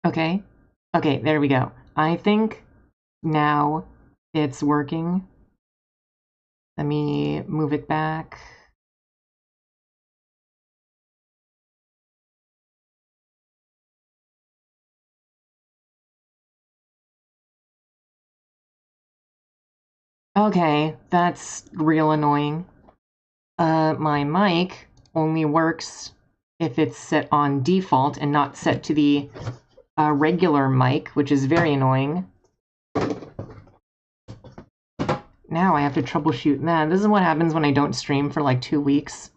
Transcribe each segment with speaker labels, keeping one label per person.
Speaker 1: Okay. Okay, there we go. I think now it's working. Let me move it back. Okay, that's real annoying. My mic only works if it's set on default and not set to the regular mic, which is very annoying. Now I have to troubleshoot that. This is what happens when I don't stream for like 2 weeks.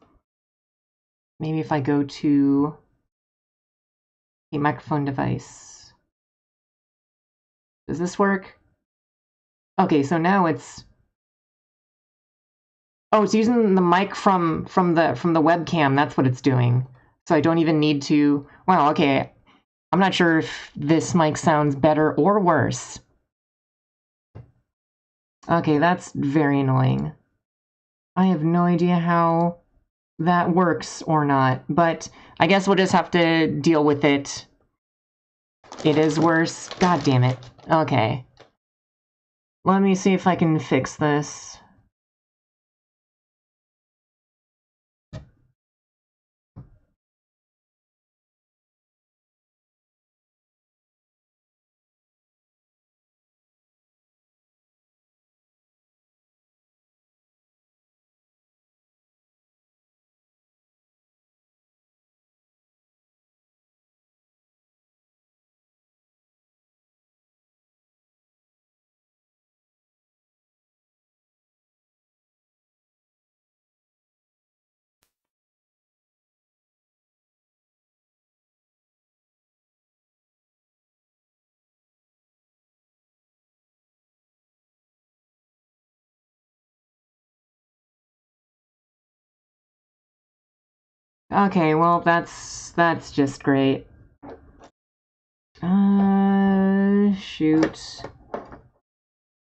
Speaker 1: Maybe if I go to a microphone device. Does this work? Okay, so now it's... Oh, it's using the mic from the webcam. That's what it's doing. So I don't even need to... Well, okay. I'm not sure if this mic sounds better or worse. Okay, that's very annoying. I have no idea how that works or not, but I guess we'll just have to deal with it. It is worse. God damn it. Okay. Let me see if I can fix this. Okay, well, that's just great. Shoot.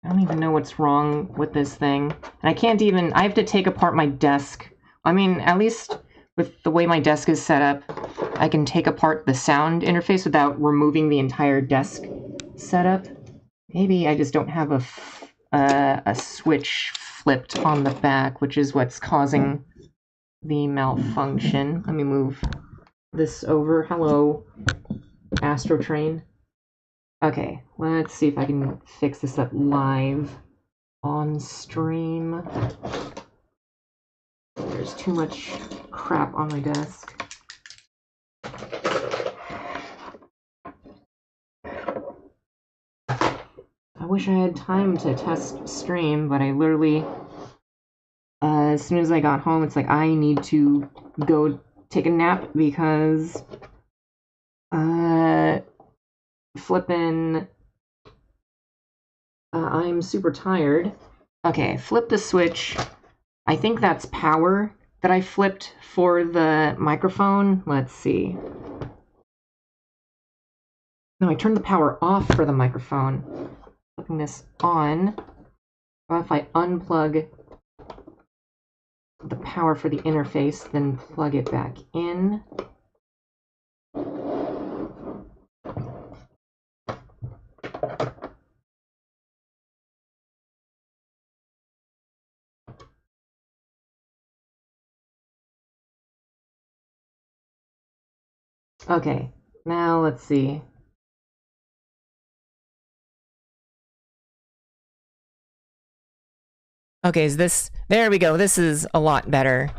Speaker 1: I don't even know what's wrong with this thing. And I can't even... I have to take apart my desk. I mean, at least with the way my desk is set up, I can take apart the sound interface without removing the entire desk setup. Maybe I just don't have a switch flipped on the back, which is what's causing the malfunction. Let me move this over. Hello, Astrotrain. Okay, let's see if I can fix this up live on stream. There's too much crap on my desk. I wish I had time to test stream, but I literally, as soon as I got home, it's like I need to go take a nap because flippin' I'm super tired. Okay, flip the switch. I think that's power that I flipped for the microphone. Let's see. No, I turned the power off for the microphone. Flipping this on. Or if I unplug the power for the interface, then plug it back in. Okay, now let's see. Okay, is this... There we go. This is a lot better.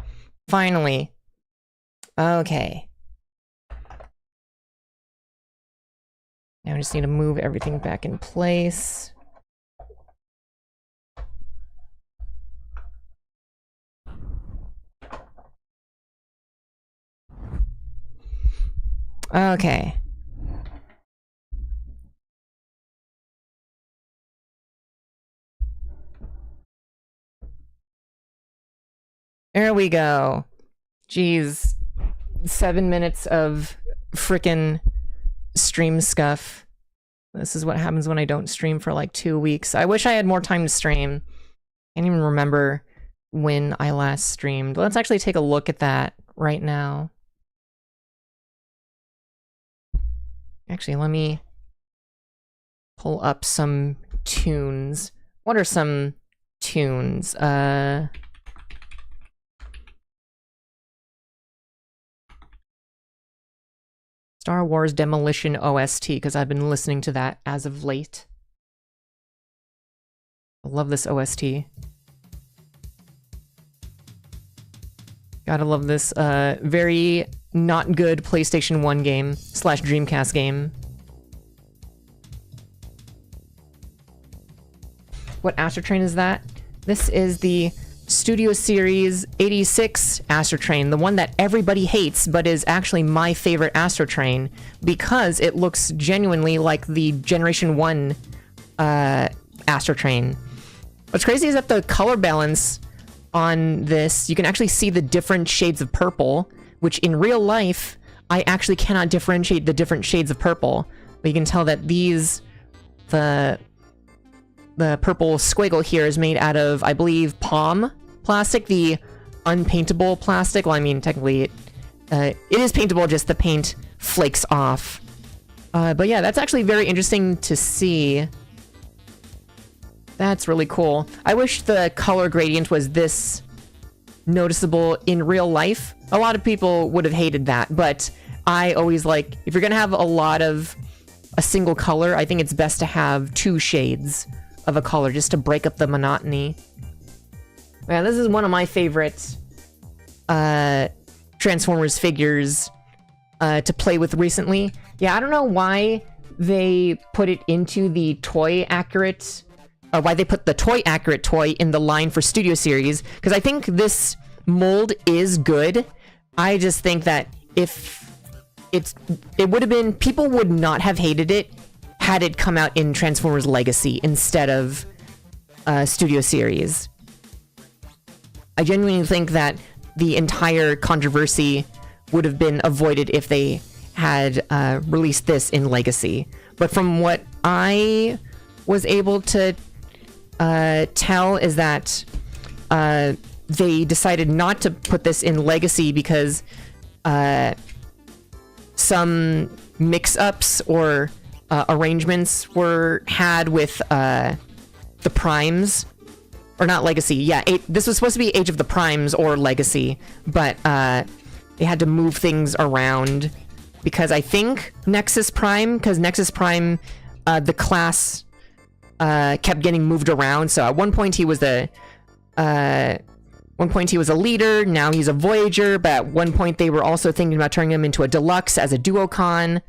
Speaker 1: Finally. Okay. Now I just need to move everything back in place. Okay. There we go. Jeez. 7 minutes of frickin' stream scuff. This is what happens when I don't stream for like 2 weeks. I wish I had more time to stream. I can't even remember when I last streamed. Let's actually take a look at that right now. Actually, let me pull up some tunes. What are some tunes? Star Wars Demolition OST, because I've been listening to that as of late. I love this OST. Gotta love this very not good PlayStation 1 game / Dreamcast game. What Astro Train is that? This is the Studio Series 86 Astro Train, the one that everybody hates, but is actually my favorite Astro Train because it looks genuinely like the Generation 1 Astro Train. What's crazy is that the color balance on this, you can actually see the different shades of purple, which in real life, I actually cannot differentiate the different shades of purple. But you can tell that these, the purple squiggle here is made out of, I believe, palm plastic, the unpaintable plastic. Well, I mean, technically, it is paintable, just the paint flakes off. But yeah, that's actually very interesting to see. That's really cool. I wish the color gradient was this noticeable in real life. A lot of people would have hated that, but I always like, if you're gonna have a lot of a single color, I think it's best to have 2 shades of a color just to break up the monotony. Yeah, this is one of my favorite Transformers figures to play with recently. Yeah, I don't know why they put it into the toy accurate, why they put the toy accurate toy in the line for Studio Series, because I think this mold is good. I just think that if it would have been, people would not have hated it had it come out in Transformers Legacy instead of Studio Series. I genuinely think that the entire controversy would have been avoided if they had released this in Legacy. But from what I was able to tell is that they decided not to put this in Legacy because some mix-ups or arrangements were had with the Primes. Or not Legacy, yeah, this was supposed to be Age of the Primes or Legacy, but they had to move things around because I think Nexus Prime, because Nexus Prime, the class kept getting moved around. So at one point he was a leader, now he's a Voyager, but at one point they were also thinking about turning him into a Deluxe as a Duocon.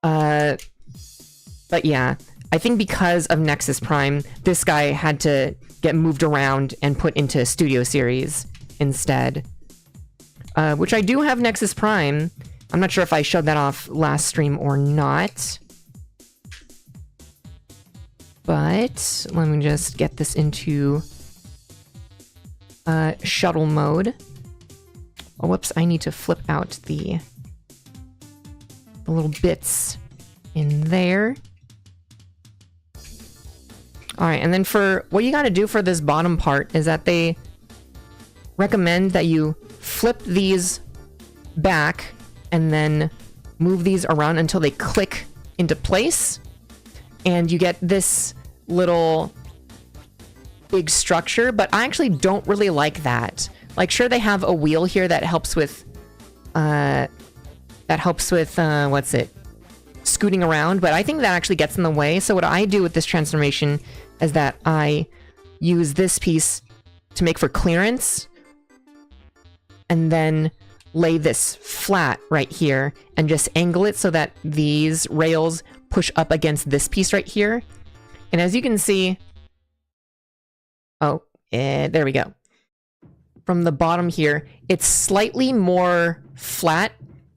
Speaker 1: But yeah, I think because of Nexus Prime, this guy had to get moved around and put into Studio Series instead. Which I do have Nexus Prime. I'm not sure if I showed that off last stream or not. But let me just get this into shuttle mode. Oh, whoops, I need to flip out the little bits in there. Alright, and then for what you gotta do for this bottom part is that they recommend that you flip these back and then move these around until they click into place. And you get this little big structure, but I actually don't really like that. Like, sure, they have a wheel here that helps with, what's it? Scooting around, but I think that actually gets in the way. So what I do with this transformation is that I use this piece to make for clearance and then lay this flat right here and just angle it so that these rails push up against this piece right here. And as you can see, there we go. From the bottom here, it's slightly more flat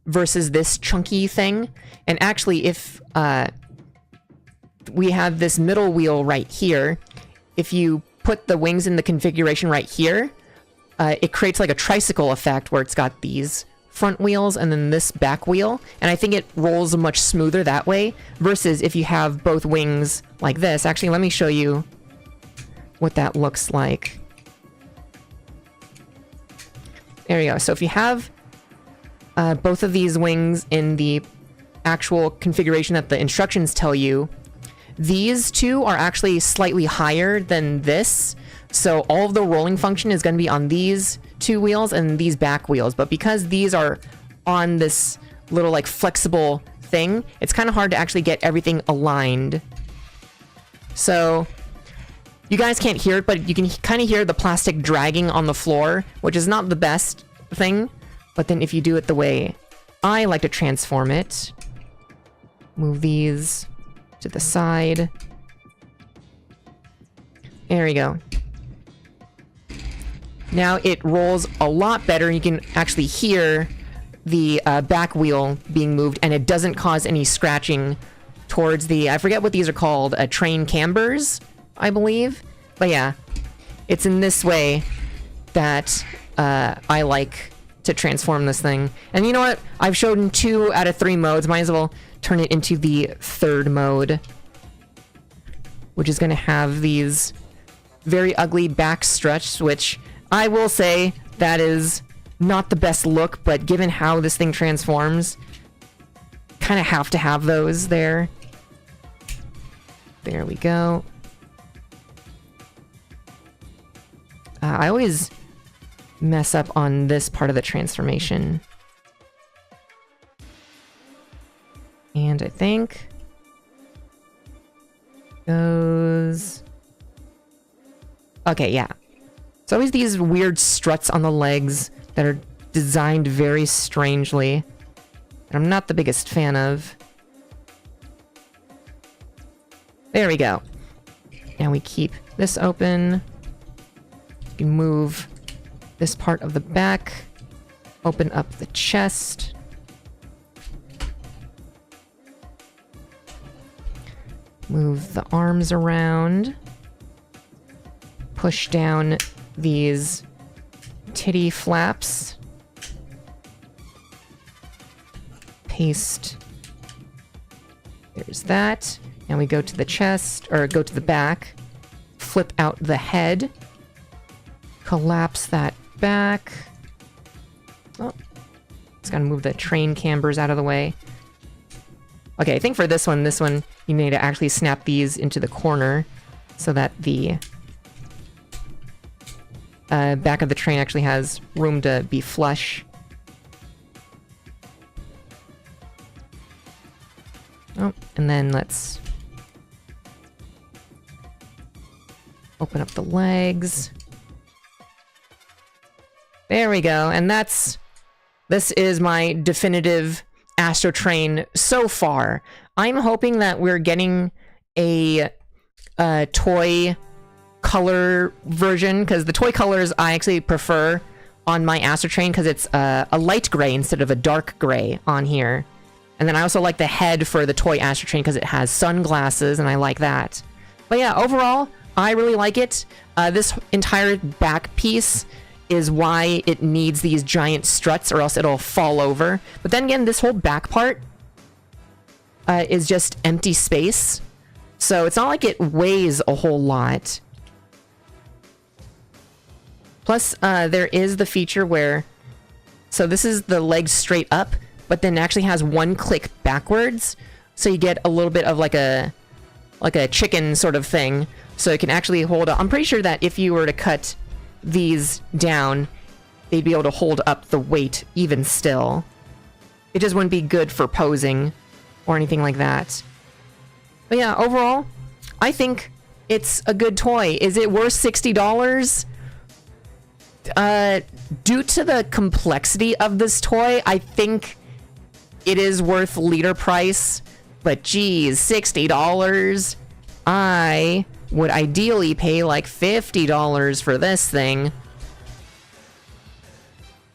Speaker 1: versus this chunky thing. And actually, if we have this middle wheel right here, if you put the wings in the configuration right here, it creates like a tricycle effect where it's got these front wheels and then this back wheel. And I think it rolls much smoother that way versus if you have both wings like this. Actually, let me show you what that looks like. There you go. So if you have both of these wings in the
Speaker 2: actual configuration that the instructions tell you, these two are actually slightly higher than this. So all of the rolling function is going to be on these two wheels and these back wheels. But because these are on this little like flexible thing, it's kind of hard to actually get everything aligned. So you guys can't hear it, but you can kind of hear the plastic dragging on the floor, which is not the best thing. But then if you do it the way I like to transform it, move these to the side. There we go. Now it rolls a lot better. You can actually hear the back wheel being moved, and it doesn't cause any scratching towards the, I forget what these are called, train cambers, I believe. But yeah, it's in this way that I like to transform this thing. And you know what? I've shown 2 out of 3 modes. Might as well turn it into the 3rd mode, which is going to have these very ugly back struts, which I will say that is not the best look, but given how this thing transforms, kind of have to have those there. There we go. I always mess up on this part of the transformation. And I think goes... Okay, yeah. So always these weird struts on the legs that are designed very strangely, that I'm not the biggest fan of. There we go. Now we keep this open. You can move this part of the back. Open up the chest. Move the arms around. Push down these titty flaps. Paste. There's that. And we go to the chest, or go to the back. Flip out the head. Collapse that back. Oh. Just gotta move the train cambers out of the way. Okay, I think for this one, you need to actually snap these into the corner so that the back of the train actually has room to be flush. Oh, and then let's open up the legs. There we go, and this is my definitive Astro Train so far. I'm hoping that we're getting a toy color version, because the toy colors I actually prefer on my Astro Train, because it's a light gray instead of a dark gray on here. And then I also like the head for the toy Astro Train because it has sunglasses, and I like that. But yeah, overall, I really like it. This entire back piece is why it needs these giant struts, or else it'll fall over. But then again, this whole back part is just empty space, so it's not like it weighs a whole lot. Plus, there is the feature where, so this is the legs straight up, but then actually has one click backwards, so you get a little bit of like a chicken sort of thing, so it can actually hold up. I'm pretty sure that if you were to cut these down, they'd be able to hold up the weight even still. It just wouldn't be good for posing or anything like that. But yeah, overall, I think it's a good toy. Is it worth $60? Due to the complexity of this toy, I think it is worth leader price, but geez, $60? I would ideally pay like $50 for this thing.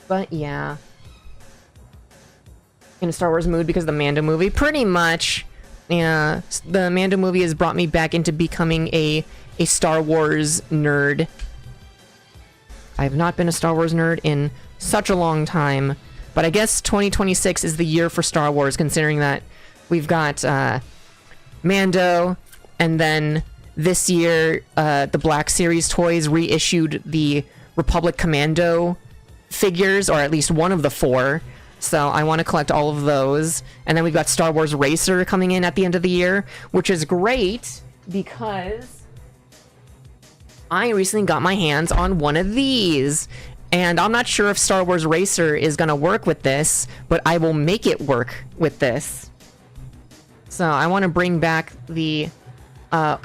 Speaker 2: But yeah. In a Star Wars mood because of the Mando movie? Pretty much. Yeah, the Mando movie has brought me back into becoming a Star Wars nerd. I have not been a Star Wars nerd in such a long time, but I guess 2026 is the year for Star Wars, considering that we've got Mando, and then this year the Black Series toys reissued the Republic Commando figures, or at least one of the 4. So I want to collect all of those. And then we've got Star Wars Racer coming in at the end of the year, which is great because I recently got my hands on one of these. And I'm not sure if Star Wars Racer is going to work with this, but I will make it work with this. So I want to bring back the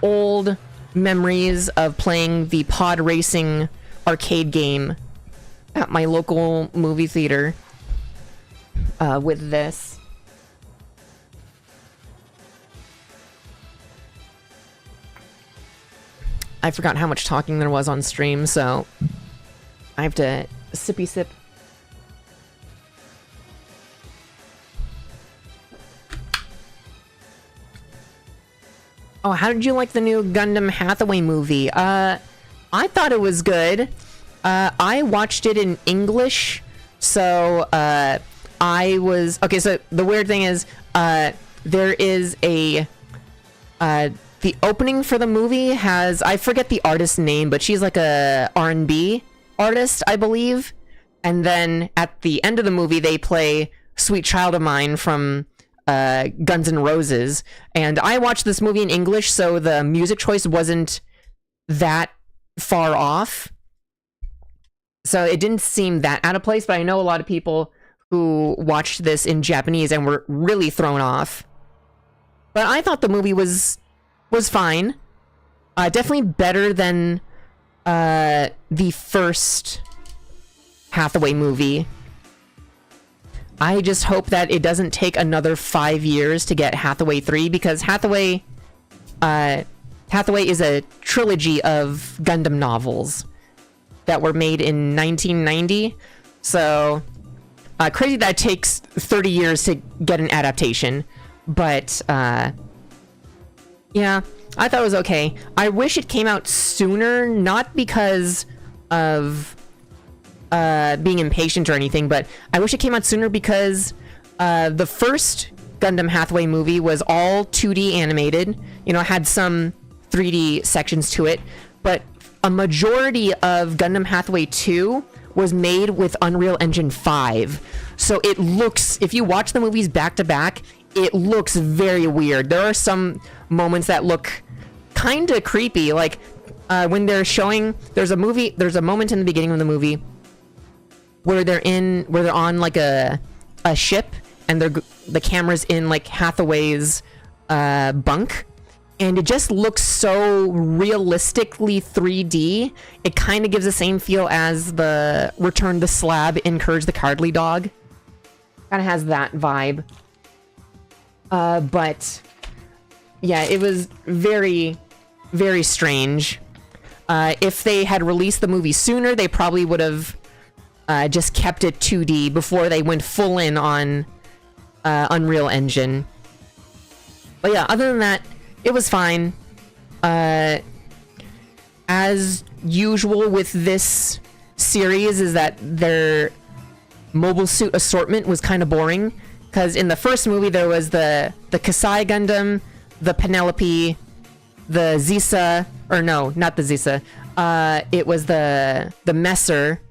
Speaker 2: old memories of playing the pod racing arcade game at my local movie theater with this. I forgot how much talking there was on stream, so I have to sippy sip. Oh, how did you like the new Gundam Hathaway movie? I thought it was good. I watched it in English, so I was... Okay, so the weird thing is, there is a... the opening for the movie has... I forget the artist's name, but she's like a R&B artist, I believe. And then at the end of the movie, they play Sweet Child of Mine from Guns N' Roses. And I watched this movie in English, so the music choice wasn't that far off. So it didn't seem that out of place, but I know a lot of people who watched this in Japanese and were really thrown off. But I thought the movie was fine. Definitely better than the first Hathaway movie. I just hope that it doesn't take another 5 years to get Hathaway 3, because Hathaway is a trilogy of Gundam novels that were made in 1990. So, crazy that it takes 30 years to get an adaptation. But, yeah, I thought it was okay. I wish it came out sooner, not because of being impatient or anything, but I wish it came out sooner because the first Gundam Hathaway movie was all 2D animated, you know, had some 3D sections to it, but a majority of Gundam Hathaway 2 was made with Unreal Engine 5. So it looks, if you watch the movies back to back, it looks very weird. There are some moments that look kind of creepy, like when they're showing, there's a moment in the beginning of the movie where they're on like a ship, and the camera's in like Hathaway's bunk, and it just looks so realistically 3D. It kind of gives the same feel as the Return the Slab in Courage the Cowardly Dog. Kind of has that vibe. But yeah, it was very, very strange. If they had released the movie sooner, they probably would have just kept it 2D before they went full in on Unreal Engine. But yeah, other than that, it was fine. As usual with this series is that their mobile suit assortment was kind of boring, because in the first movie there was the Kasai Gundam, the Penelope, the Zisa, or no, not the Zisa. It was the Messer,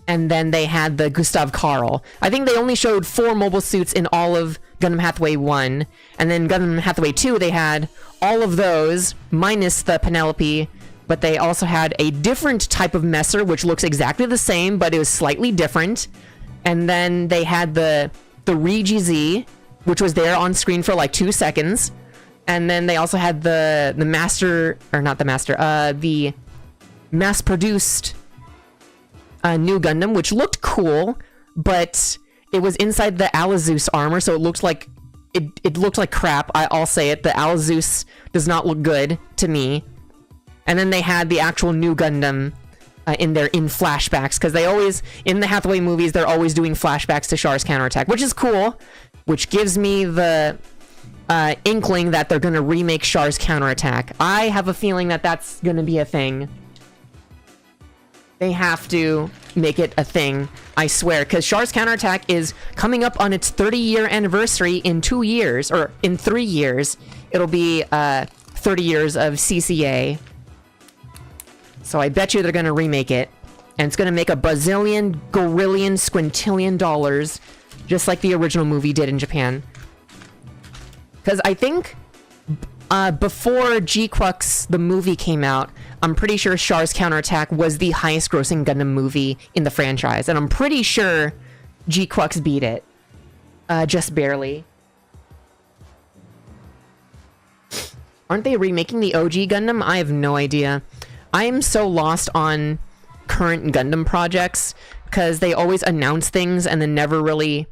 Speaker 2: and then they had the Gustav Karl. I think they only showed 4 mobile suits in all of Gundam Hathaway 1, and then Gundam Hathaway 2, they had all of those, minus the Penelope, but they also had a different type of Messer, which looks exactly the same, but it was slightly different. And then they had the Regi Z, which was there on screen for like 2 seconds. And then they also had the mass-produced new Gundam, which looked cool, but it was inside the Alazeus armor, so it looked like crap. I'll say it. The Alazeus does not look good to me. And then they had the actual new Gundam in flashbacks, because they always, in the Hathaway movies, they're always doing flashbacks to Char's counterattack, which is cool, which gives me the inkling that they're going to remake Char's counterattack. I have a feeling that that's going to be a thing. They have to make it a thing, I swear, because Char's counterattack is coming up on its 30-year anniversary in 2 years, or in 3 years. It'll be 30 years of CCA. So I bet you they're going to remake it, and it's going to make a bazillion, gorillion, squintillion dollars, just like the original movie did in Japan. Because I think before G-Crux, the movie, came out, I'm pretty sure Char's Counterattack was the highest grossing Gundam movie in the franchise. And I'm pretty sure G-Crux beat it. Just barely. Aren't they remaking the OG Gundam? I have no idea. I am so lost on current Gundam projects because they always announce things and then never really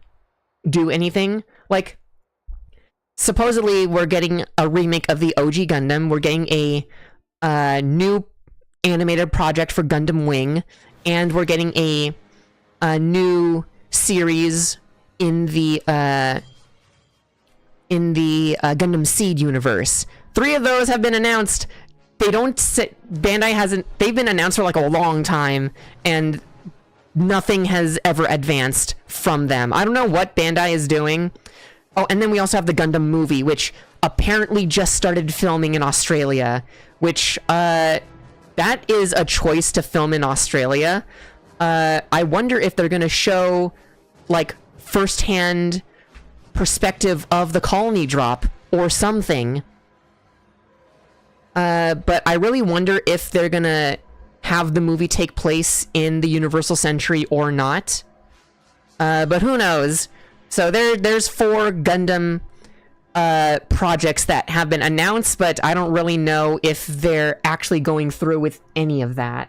Speaker 2: do anything. Like, supposedly we're getting a remake of the OG Gundam. We're getting a new animated project for Gundam Wing, and we're getting a new series in the Gundam Seed universe. 3 of those have been announced. They don't sit, Bandai hasn't, they've been announced for like a long time, and nothing has ever advanced from them. I don't know what Bandai is doing. Oh, and then we also have the Gundam movie, which apparently just started filming in Australia, which, that is a choice to film in Australia. I wonder if they're gonna show, like, first-hand perspective of the colony drop or something. But I really wonder if they're gonna have the movie take place in the Universal Century or not. But who knows? So there's 4 Gundam projects that have been announced, but I don't really know if they're actually going through with any of that.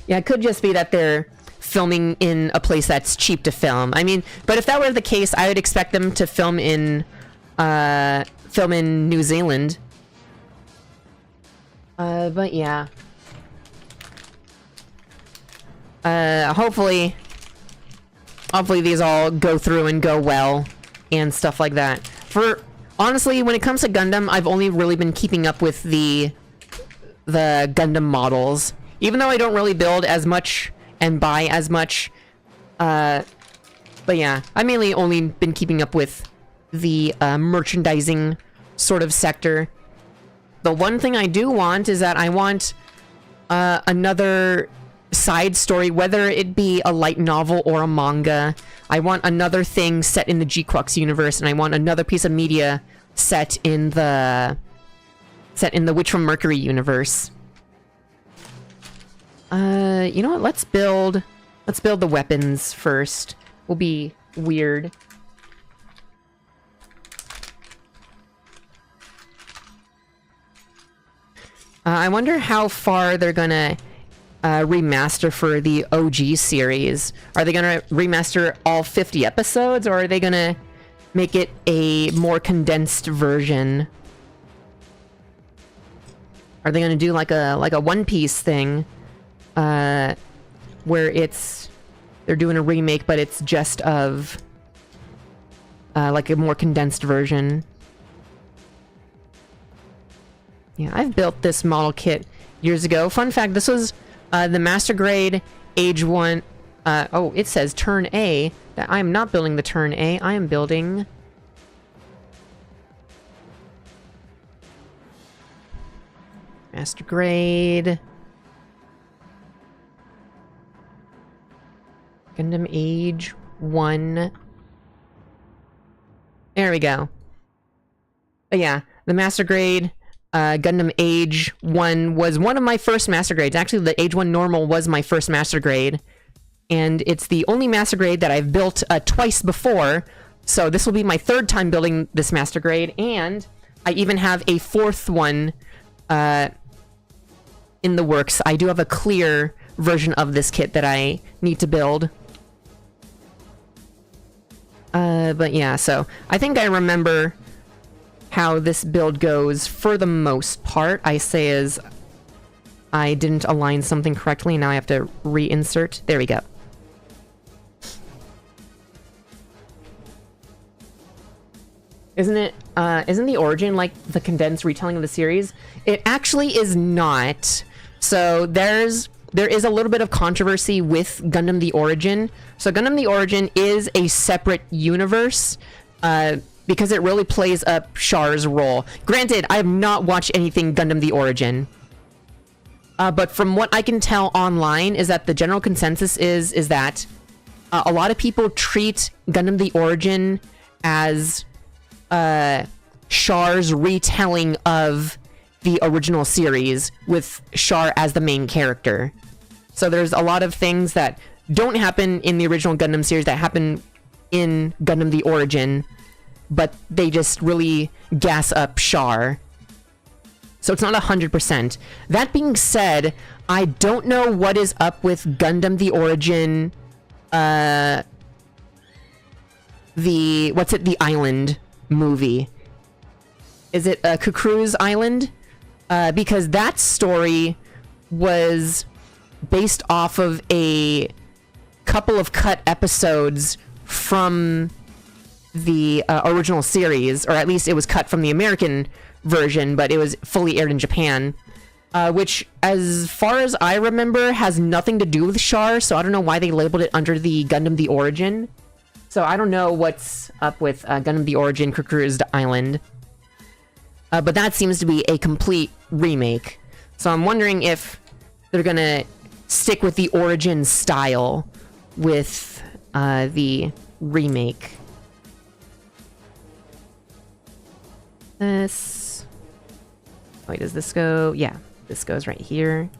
Speaker 2: Yeah, it could just be that they're filming in a place that's cheap to film. I mean, but if that were the case, I would expect them to film in New Zealand. But yeah. Hopefully these all go through and go well and stuff like that. Honestly, when it comes to Gundam, I've only really been keeping up with the Gundam models. Even though I don't really build as much and buy as much. But yeah, I mainly only been keeping up with the merchandising sort of sector. The one thing I do want is that I want another side story, whether it be a light novel or a manga. I want another thing set in the G-Crux universe, and I want another piece of media set in the Witch from Mercury universe. You know what? Let's build the weapons first. Will be weird. I wonder how far they're gonna remaster for the OG series. Are they gonna remaster all 50 episodes, or are they gonna make it a more condensed version? Are they gonna do like a One Piece thing, where they're doing a remake, but it's just of like a more condensed version? Yeah, I've built this model kit years ago. Fun fact, this was the Master Grade AGE-1. Oh, it says Turn A. I am not building the Turn A. I am building... Master Grade... Gundam AGE-1. There we go. But yeah, the Master Grade... Gundam AGE-1 was one of my first Master Grades. Actually, the AGE-1 Normal was my first Master Grade. And it's the only Master Grade that I've built twice before. So this will be my 3rd time building this Master Grade. And I even have a 4th one in the works. I do have a clear version of this kit that I need to build. But yeah, so I think I remember how this build goes for the most part. I say is I didn't align something correctly. Now I have to reinsert. There we go. Isn't the origin like the condensed retelling of the series? It actually is not. So there is a little bit of controversy with Gundam the Origin. So Gundam the Origin is a separate universe. because it really plays up Char's role. Granted, I have not watched anything Gundam the Origin. But from what I can tell online is that the general consensus is that a lot of people treat Gundam the Origin as Char's retelling of the original series with Char as the main character. So there's a lot of things that don't happen in the original Gundam series that happen in Gundam the Origin, but they just really gas up Char. So it's not 100%. That being said, I don't know what is up with Gundam the Origin, the island movie. Is it Kukru's Island? Because that story was based off of a couple of cut episodes from the original series, or at least it was cut from the American version, but it was fully aired in Japan, which, as far as I remember, has nothing to do with Char, so I don't know why they labeled it under the Gundam the Origin. So I don't know what's up with Gundam the Origin Kukru's Island. But that seems to be a complete remake. So I'm wondering if they're gonna stick with the Origin style with the remake. This... Wait, does this go? Yeah, this goes right here.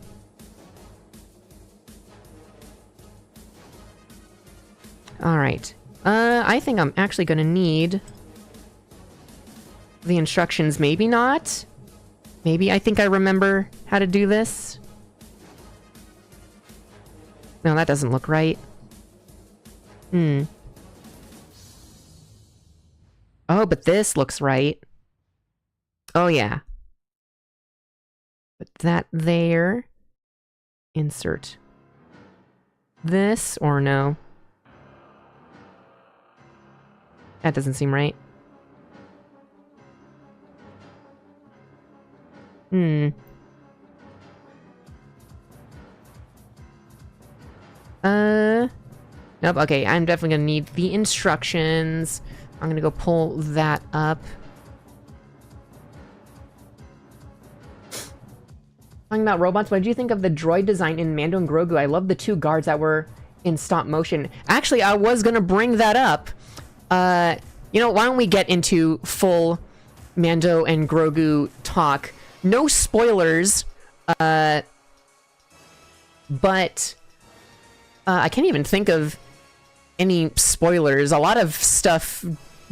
Speaker 2: Alright. I think I'm actually gonna need the instructions. Maybe not. Maybe I think I remember how to do this. No, that doesn't look right. Oh, but this looks right. Oh, yeah. Put that there. Insert this, or no? That doesn't seem right. Nope, okay, I'm definitely gonna need the instructions. I'm gonna go pull that up. Talking about robots, what did you think of the droid design in Mando and Grogu? I love the two guards that were in stop motion. Actually, I was gonna bring that up. You know, why don't we get into full Mando and Grogu talk? No spoilers, but I can't even think of any spoilers. A lot of stuff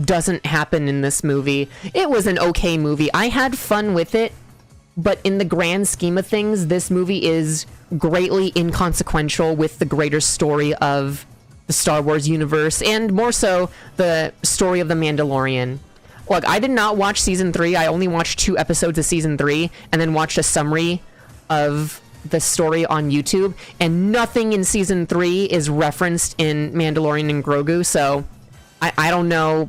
Speaker 2: doesn't happen in this movie. It was an okay movie. I had fun with it, but in the grand scheme of things, this movie is greatly inconsequential with the greater story of the Star Wars universe, and more so, the story of The Mandalorian. Look, I did not watch Season 3. I only watched 2 episodes of Season 3, and then watched a summary of the story on YouTube, and nothing in Season 3 is referenced in Mandalorian and Grogu, so I don't know.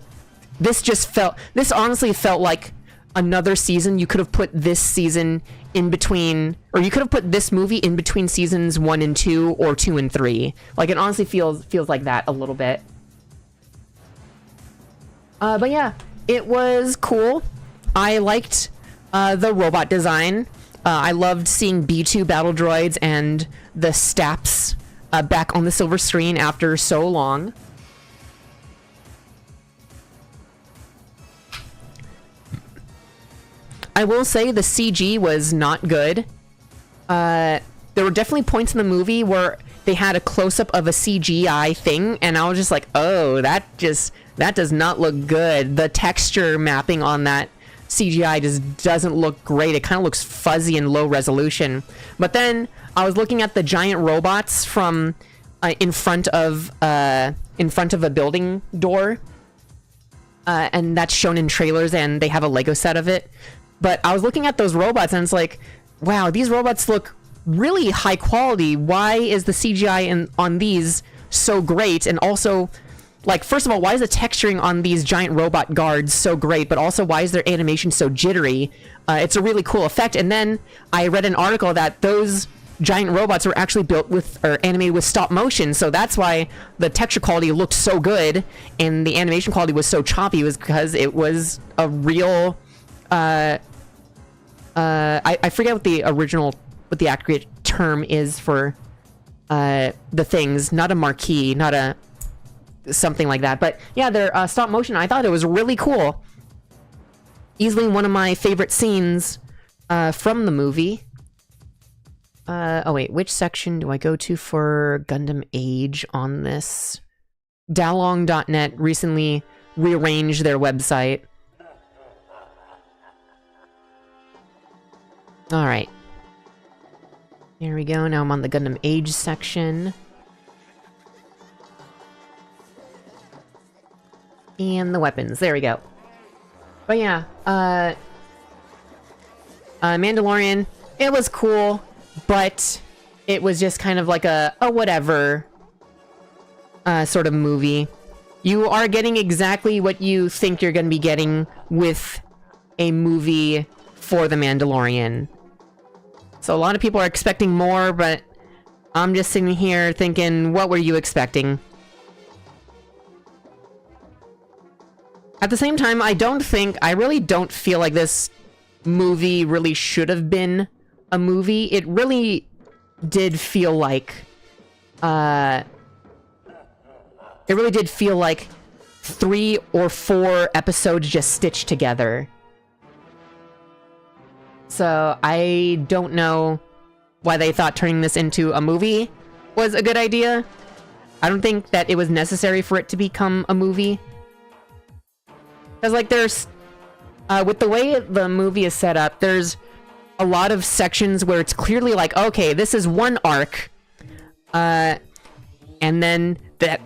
Speaker 2: This honestly felt like another season. You could have put this season in between, or you could have put this movie in between seasons 1 and 2, or 2 and 3. Like, it honestly feels like that a little bit. But yeah, it was cool. I liked the robot design. I loved seeing B2 battle droids and the Staps back on the silver screen after so long. I will say the CG was not good. There were definitely points in the movie where they had a close-up of a CGI thing, and I was just like, oh, that does not look good. The texture mapping on that CGI just doesn't look great. It kind of looks fuzzy and low resolution. But then I was looking at the giant robots from in front of a building door, and that's shown in trailers, and they have a Lego set of it. But I was looking at those robots, and it's like, wow, these robots look really high quality. Why is the CGI on these so great? And also, like, first of all, why is the texturing on these giant robot guards so great? But also, why is their animation so jittery? It's a really cool effect. And then I read an article that those giant robots were actually built with, or animated with stop motion, so that's why the texture quality looked so good and the animation quality was so choppy, was because it was a real, I forget what the original, what the accurate term is for, the things, not a marquee, not a, something like that, but yeah, they're, stop motion. I thought it was really cool. Easily one of my favorite scenes, from the movie. Oh wait, which section do I go to for Gundam Age on this? Dalong.net recently rearranged their website. Alright. Here we go, now I'm on the Gundam Age section. And the weapons, there we go. But yeah, Mandalorian, it was cool, but it was just kind of like a whatever sort of movie. You are getting exactly what you think you're going to be getting with a movie for The Mandalorian. So a lot of people are expecting more, but I'm just sitting here thinking, what were you expecting? At the same time, I really don't feel like this movie really should have been a movie. It really did feel like, it really did feel like 3 or 4 episodes just stitched together. So I don't know why they thought turning this into a movie was a good idea. I don't think that it was necessary for it to become a movie. Because, like, there's, with the way the movie is set up, there's a lot of sections where it's clearly like, okay, this is one arc, and then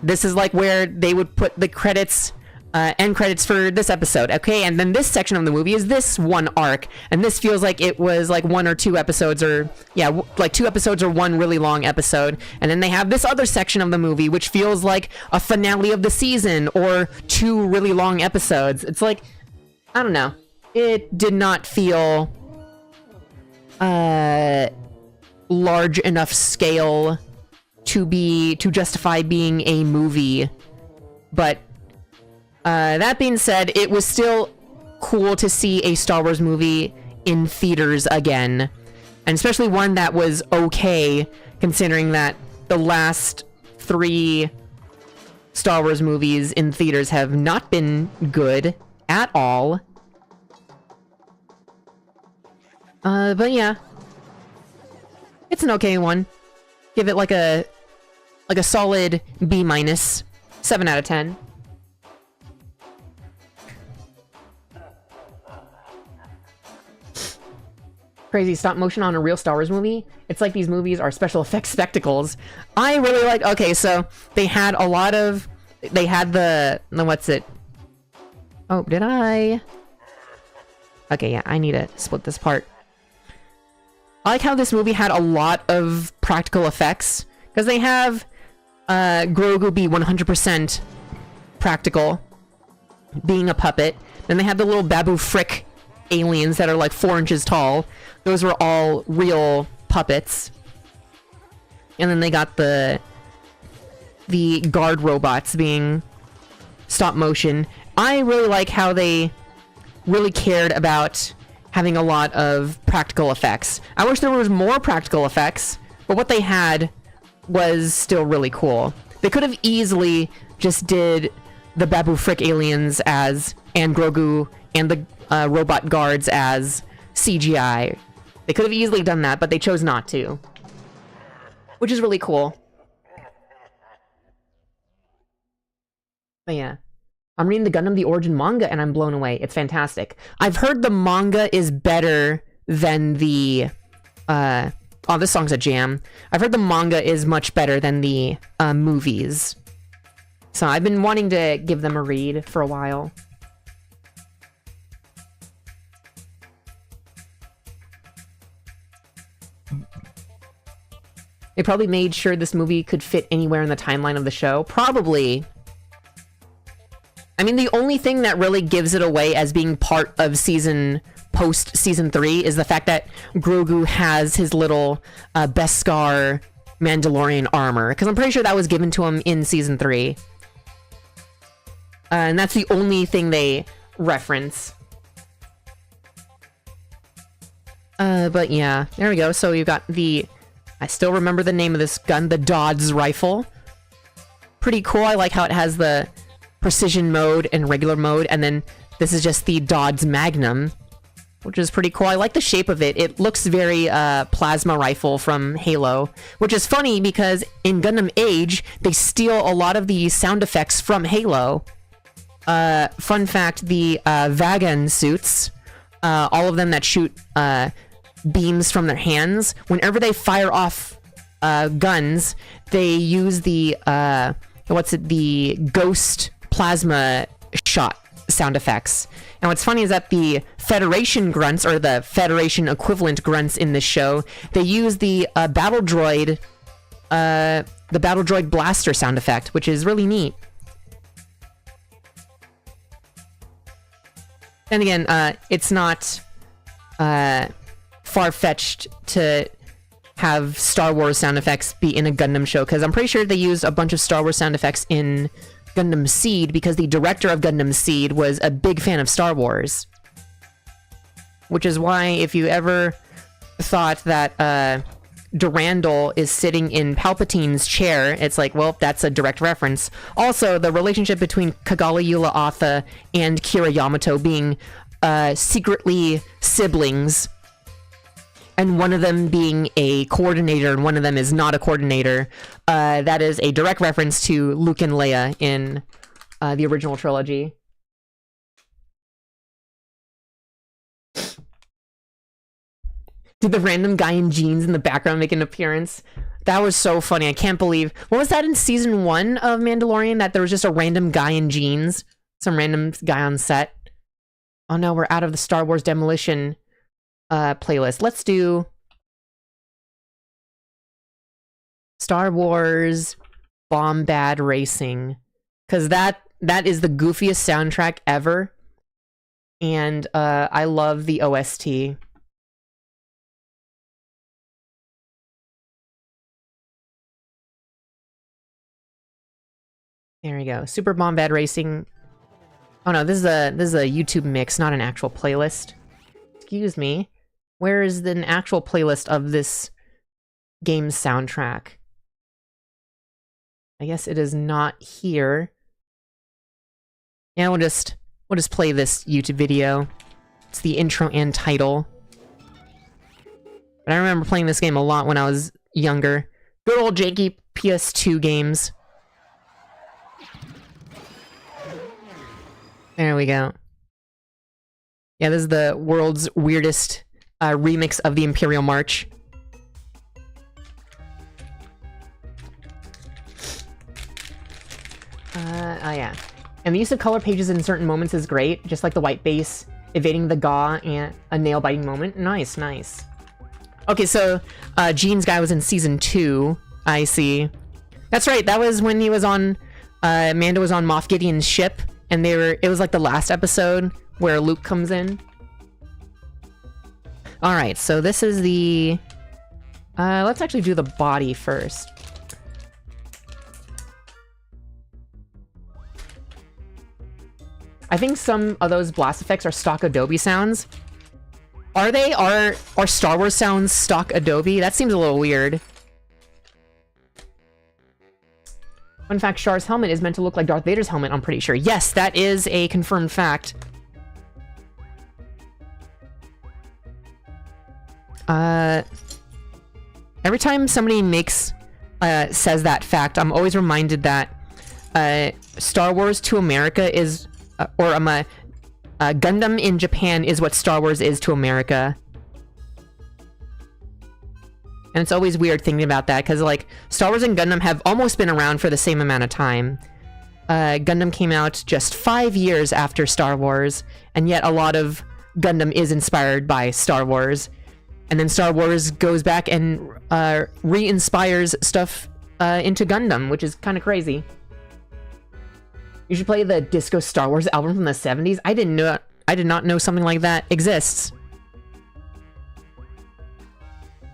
Speaker 2: this is, like, where they would put the credits, end credits for this episode, okay? And then this section of the movie is this one arc, and this feels like it was, like, 1 or 2 episodes, or, yeah, like 2 episodes or 1 really long episode, and then they have this other section of the movie, which feels like a finale of the season, or 2 really long episodes. It's like, I don't know. It did not feel, large enough scale to justify being a movie, but that being said, it was still cool to see a Star Wars movie in theaters again. And especially one that was okay, considering that the last 3 Star Wars movies in theaters have not been good at all. But yeah. It's an okay one. Give it like a solid B-, 7 out of 10. Crazy stop motion on a real Star Wars movie. It's like these movies are special effects spectacles. I really like, okay, so they had a lot of, they had the what's it? Oh, did I? Okay, yeah, I need to split this part. I like how this movie had a lot of practical effects, because they have Grogu be 100% practical, being a puppet. Then they have the little Babu Frick aliens that are like 4 inches tall. Those were all real puppets. And then they got the guard robots being stop motion. I really like how they really cared about having a lot of practical effects. I wish there was more practical effects, but what they had was still really cool. They could have easily just did the Babu Frick aliens and Grogu and the robot guards as CGI. They could have easily done that, but they chose not to. Which is really cool. But yeah. I'm reading the Gundam The Origin manga and I'm blown away. It's fantastic. I've heard the manga is better than the... oh, this song's a jam. I've heard the manga is much better than the movies. So I've been wanting to give them a read for a while. They probably made sure this movie could fit anywhere in the timeline of the show. Probably. I mean, the only thing that really gives it away as being part of season post season 3 is the fact that Grogu has his little Beskar Mandalorian armor, because I'm pretty sure that was given to him in season 3. And that's the only thing they reference. But yeah, there we go. So you've got the... I still remember the name of this gun, the Dodds rifle. Pretty cool. I like how it has the precision mode and regular mode, and then this is just the Dodds Magnum, which is pretty cool. I like the shape of it. It looks very plasma rifle from Halo, which is funny because in Gundam Age, they steal a lot of the sound effects from Halo. Fun fact, the Vagan suits, all of them that shoot beams from their hands, whenever they fire off guns, they use the the ghost plasma shot sound effects. And what's funny is that the Federation grunts, or the Federation equivalent grunts in this show, they use the battle droid blaster sound effect, which is really neat. And again, it's not far-fetched to have Star Wars sound effects be in a Gundam show, because I'm pretty sure they used a bunch of Star Wars sound effects in Gundam Seed, because the director of Gundam Seed was a big fan of Star Wars. Which is why, if you ever thought that Durandal is sitting in Palpatine's chair, it's like, well, that's a direct reference. Also, the relationship between Kagala Yula Atha and Kira Yamato being secretly siblings, and one of them being a coordinator and one of them is not a coordinator, that is a direct reference to Luke and Leia in the original trilogy. Did the random guy in jeans in the background make an appearance? That was so funny. I can't believe... What was that in season 1 of Mandalorian? That there was just a random guy in jeans? Some random guy on set? Oh no, we're out of the Star Wars Demolition playlist. Let's do Star Wars Bombad Racing, because that is the goofiest soundtrack ever, and I love the OST. There we go. Super Bombad Racing. Oh no, this is a YouTube mix, not an actual playlist. Excuse me. Where is an actual playlist of this game's soundtrack? I guess it is not here. Yeah, we'll just play this YouTube video. It's the intro and title. But I remember playing this game a lot when I was younger. Good old janky PS2 games. There we go. Yeah, this is the world's weirdest remix of the Imperial March. Oh yeah. And the use of color pages in certain moments is great, just like the white base, evading the Gaw and a nail-biting moment. Nice, nice. Okay, so Gene's guy was in season 2, I see. That's right, that was when he was on, Mando was on Moff Gideon's ship, and it was like the last episode where Luke comes in. Alright, so this is the... let's actually do the body first. I think some of those blast effects are stock Adobe sounds. Are they? Are Star Wars sounds stock Adobe? That seems a little weird. Fun fact, Char's helmet is meant to look like Darth Vader's helmet, I'm pretty sure. Yes, that is a confirmed fact. Every time somebody says that fact, I'm always reminded that Star Wars to America is, Gundam in Japan is what Star Wars is to America. And it's always weird thinking about that, because like Star Wars and Gundam have almost been around for the same amount of time. Gundam came out just 5 years after Star Wars, and yet a lot of Gundam is inspired by Star Wars. And then Star Wars goes back and re-inspires stuff into Gundam, which is kind of crazy. You should play the Disco Star Wars album from the 70s. I did not know something like that exists.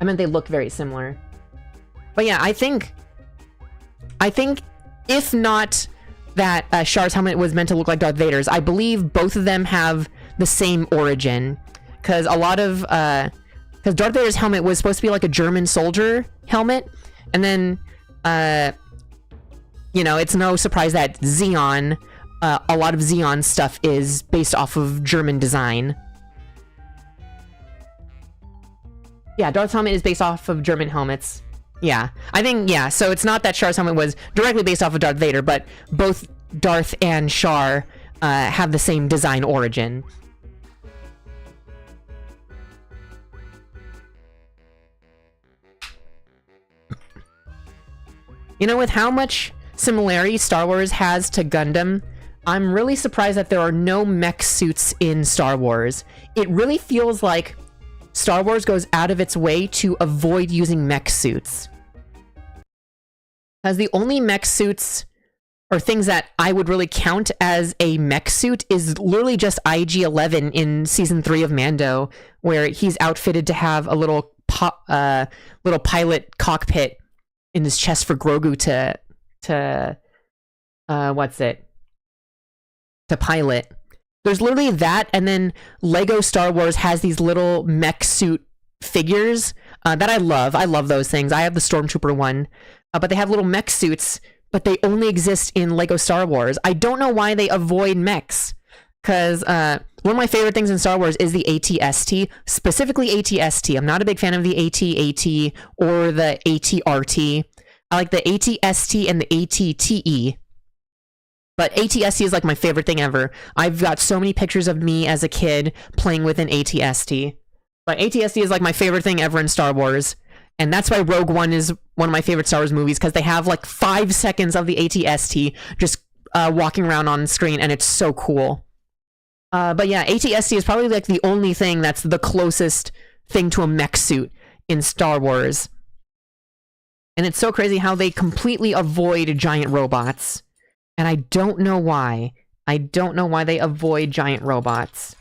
Speaker 2: I meant they look very similar. But yeah, I think if not that Char's helmet was meant to look like Darth Vader's, I believe both of them have the same origin. Because a lot of, because Darth Vader's helmet was supposed to be like a German soldier helmet, and then, you know, it's no surprise that Xeon, a lot of Xeon stuff is based off of German design. Yeah, Darth's helmet is based off of German helmets. Yeah, I think, yeah, so it's not that Char's helmet was directly based off of Darth Vader, but both Darth and Char have the same design origin. You know, with how much similarity Star Wars has to Gundam, I'm really surprised that there are no mech suits in Star Wars. It really feels like Star Wars goes out of its way to avoid using mech suits. Because the only mech suits, or things that I would really count as a mech suit, is literally just AGE-1 in Season 3 of Mando, where he's outfitted to have a little pilot cockpit in his chest for Grogu to pilot. There's literally that, and then Lego Star Wars has these little mech suit figures that I love. I love those things. I have the Stormtrooper one, but they have little mech suits, but they only exist in Lego Star Wars. I don't know why they avoid mechs, because one of my favorite things in Star Wars is the AT-ST, specifically AT-ST. I'm not a big fan of the AT-AT or the AT-RT. I like the AT-ST and the AT-TE. But AT-ST is like my favorite thing ever. I've got so many pictures of me as a kid playing with an AT-ST. But AT-ST is like my favorite thing ever in Star Wars. And that's why Rogue One is one of my favorite Star Wars movies, because they have like 5 seconds of the AT-ST just walking around on screen, and it's so cool. But yeah, AT-ST is probably like the only thing that's the closest thing to a mech suit in Star Wars. And it's so crazy how they completely avoid giant robots. And I don't know why. I don't know why they avoid giant robots.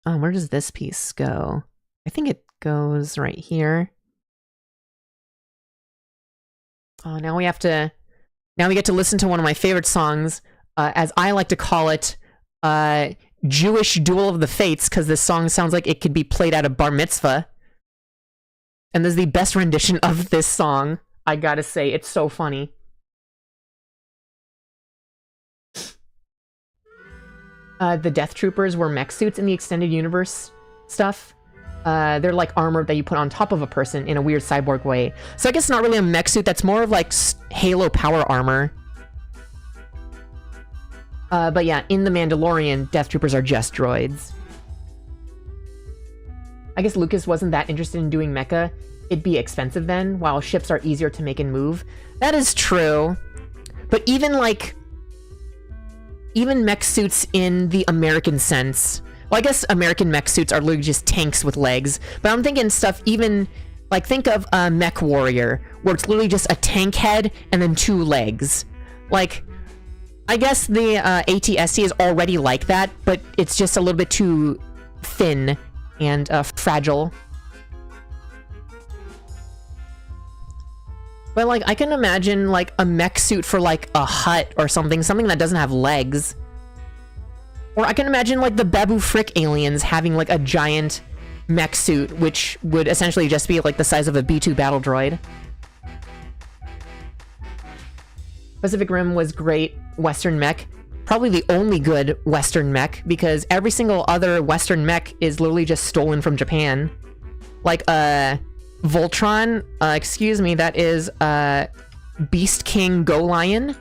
Speaker 2: Where does this piece go? I think it goes right here. Oh, now we get to listen to one of my favorite songs, as I like to call it, Jewish Duel of the Fates, because this song sounds like it could be played at a bar mitzvah. And this is the best rendition of this song. I gotta say, it's so funny. The Death Troopers were mech suits in the extended universe stuff. They're like armor that you put on top of a person in a weird cyborg way. So I guess it's not really a mech suit, that's more of like Halo power armor. But yeah, in The Mandalorian, Death Troopers are just droids. I guess Lucas wasn't that interested in doing mecha. It'd be expensive then, while ships are easier to make and move. That is true. But even mech suits in the American sense. Well, I guess American mech suits are literally just tanks with legs. But I'm thinking stuff even, like, think of a Mech Warrior, where it's literally just a tank head and then 2 legs. Like, I guess the AT-ST is already like that, but it's just a little bit too thin and fragile. But, like, I can imagine, like, a mech suit for, like, a hut or something that doesn't have legs. Or I can imagine, like, the Babu Frick aliens having, like, a giant mech suit, which would essentially just be, like, the size of a B-2 battle droid. Pacific Rim was great Western mech. Probably the only good Western mech, because every single other Western mech is literally just stolen from Japan. Like, Voltron, excuse me, that is, Beast King Go Lion.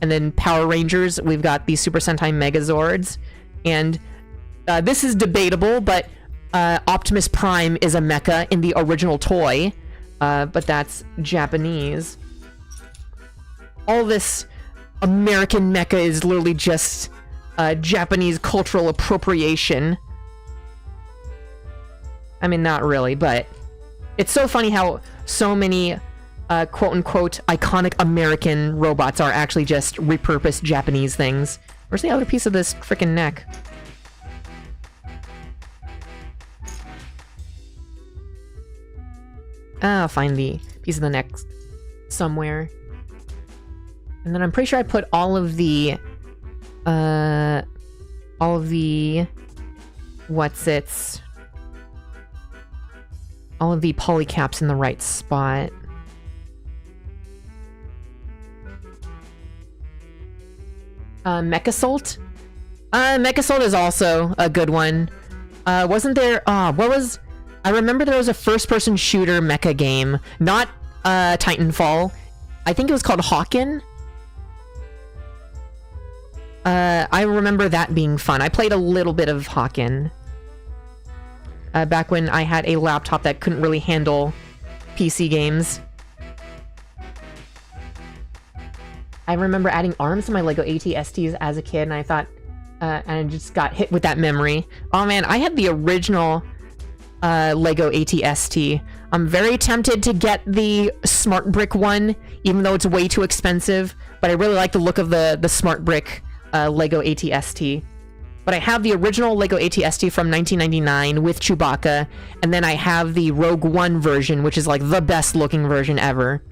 Speaker 2: And then Power Rangers, we've got the Super Sentai Megazords. And, this is debatable, but, Optimus Prime is a mecha in the original toy. But that's Japanese. All this American mecha is literally just, Japanese cultural appropriation. I mean, not really, but it's so funny how so many, quote-unquote, iconic American robots are actually just repurposed Japanese things. Where's the other piece of this frickin' neck? I'll find the piece of the neck somewhere. And then I'm pretty sure I put all of the polycaps in the right spot. Mechasult? Mechasult is also a good one. Wasn't there... I remember there was a first-person shooter mecha game. Not, Titanfall. I think it was called Hawken. I remember that being fun. I played a little bit of Hawken. Back when I had a laptop that couldn't really handle PC games. I remember adding arms to my LEGO AT-STs as a kid, and I thought... and I just got hit with that memory. Oh man, I had the original LEGO AT-ST. I'm very tempted to get the Smart Brick one, even though it's way too expensive. But I really like the look of the Smart Brick LEGO AT-ST. But I have the original LEGO AT-ST from 1999 with Chewbacca, and then I have the Rogue One version, which is like the best looking version ever.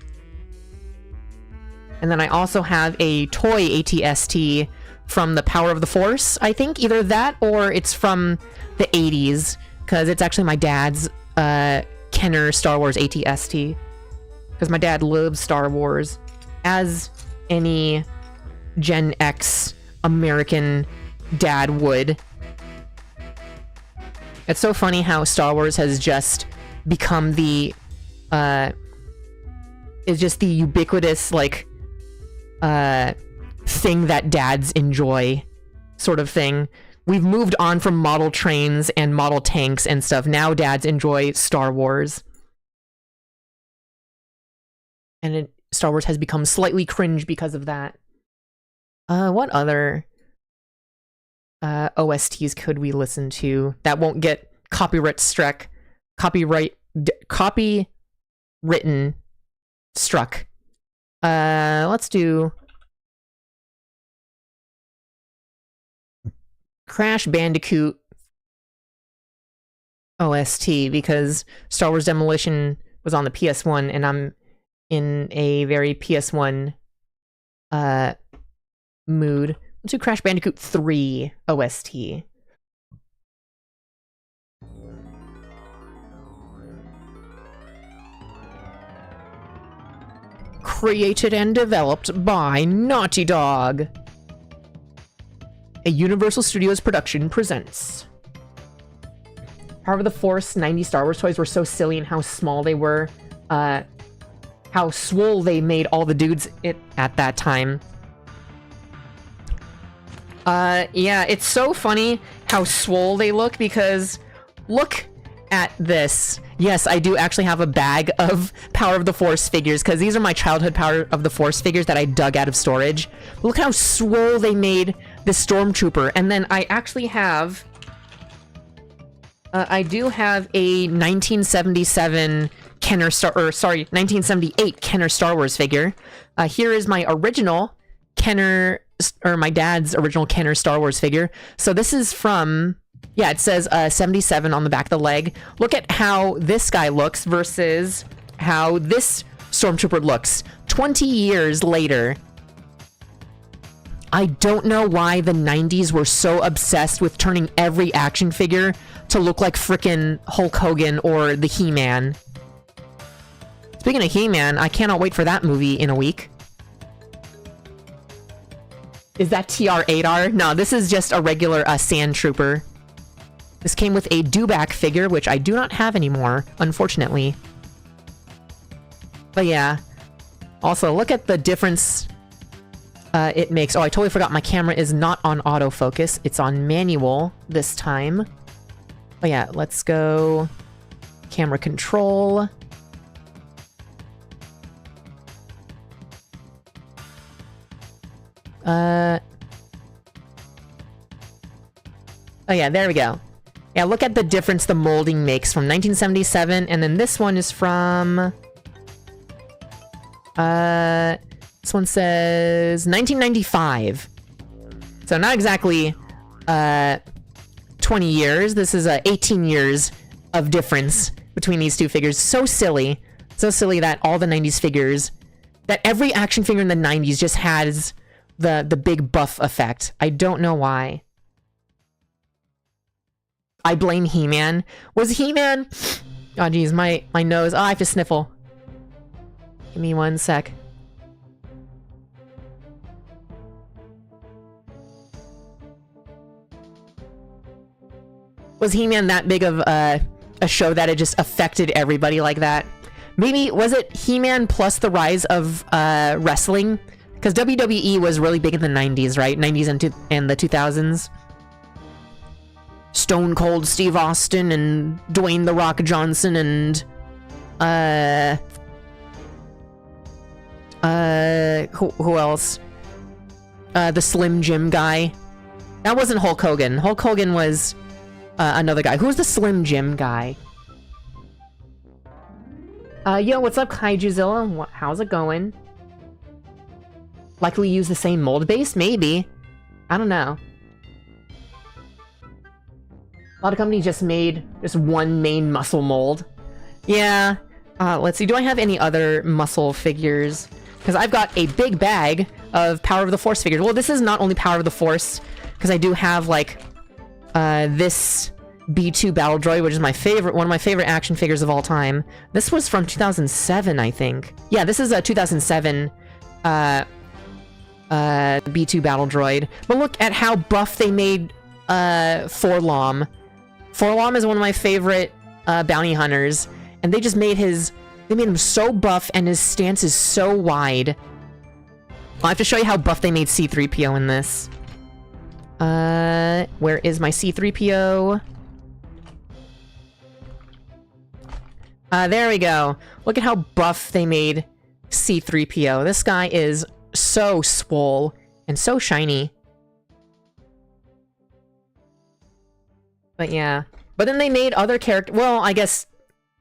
Speaker 2: And then I also have a toy AT-ST from the Power of the Force, I think. Either that or it's from the 80s, because it's actually my dad's Kenner Star Wars AT-ST. Because my dad loves Star Wars, as any Gen X American dad would. It's so funny how Star Wars has just become the is just the ubiquitous, like, thing that dads enjoy, sort of thing. We've moved on from model trains and model tanks and stuff. Now dads enjoy Star Wars. And Star Wars has become slightly cringe because of that. What other OSTs could we listen to that won't get copywritten struck? Let's do Crash Bandicoot OST, because Star Wars Demolition was on the PS1 and I'm in a very PS1 mood. Let's do Crash Bandicoot 3 OST. Created and developed by Naughty Dog. A Universal Studios production presents. Power of the Force 90 Star Wars toys were so silly in how small they were. How swole they made all the dudes at that time. Yeah, it's so funny how swole they look, because look at this. Yes, I do actually have a bag of Power of the Force figures, because these are my childhood Power of the Force figures that I dug out of storage. Look how swole they made the Stormtrooper. And then I actually have... I do have a 1977 Kenner 1978 Kenner Star Wars figure. Here is my original Kenner, or my dad's original Kenner Star Wars figure. So this is from... Yeah, it says 77 on the back of the leg. Look at how this guy looks versus how this Stormtrooper looks 20 years later. I don't know why the 90s were so obsessed with turning every action figure to look like frickin' Hulk Hogan or the He-Man. Speaking of He-Man, I cannot wait for that movie in a week. Is that TR-8R? No, this is just a regular Sand Trooper. This came with a Dewback figure, which I do not have anymore, unfortunately. But yeah. Also, look at the difference it makes. Oh, I totally forgot my camera is not on autofocus. It's on manual this time. But yeah, let's go camera control. Oh yeah, there we go. Yeah, look at the difference the molding makes from 1977, and then this one is from... this one says 1995. So not exactly 20 years. This is 18 years of difference between these two figures. So silly. So silly that all the 90s figures, that every action figure in the 90s just has the big buff effect. I don't know why. I blame He-Man. Was He-Man... Oh, geez, my nose. Oh, I have to sniffle. Give me one sec. Was He-Man that big of a show that it just affected everybody like that? Maybe, was it He-Man plus the rise of wrestling? Because WWE was really big in the 90s, right? 90s and the 2000s. Stone Cold Steve Austin and Dwayne The Rock Johnson and... who else? The Slim Jim guy. That wasn't Hulk Hogan. Hulk Hogan was... another guy. Who's the Slim Jim guy? Yo, what's up, Kaijuzilla? How's it going? Likely use the same mold base? Maybe. I don't know. A lot of companies just made just one main muscle mold. Yeah. Let's see. Do I have any other muscle figures? Because I've got a big bag of Power of the Force figures. Well, this is not only Power of the Force, because I do have, like, this B2 Battle Droid, which is my favorite, one of my favorite action figures of all time. This was from 2007, I think. Yeah, this is a 2007 B2 Battle Droid. But look at how buff they made Forlom. Forlom is one of my favorite bounty hunters, and they just made they made him so buff, and his stance is so wide. I'll have to show you how buff they made C-3PO in this. Where is my C-3PO? There we go. Look at how buff they made C-3PO. This guy is so swole and so shiny. But yeah. But then they made other characters. Well, I guess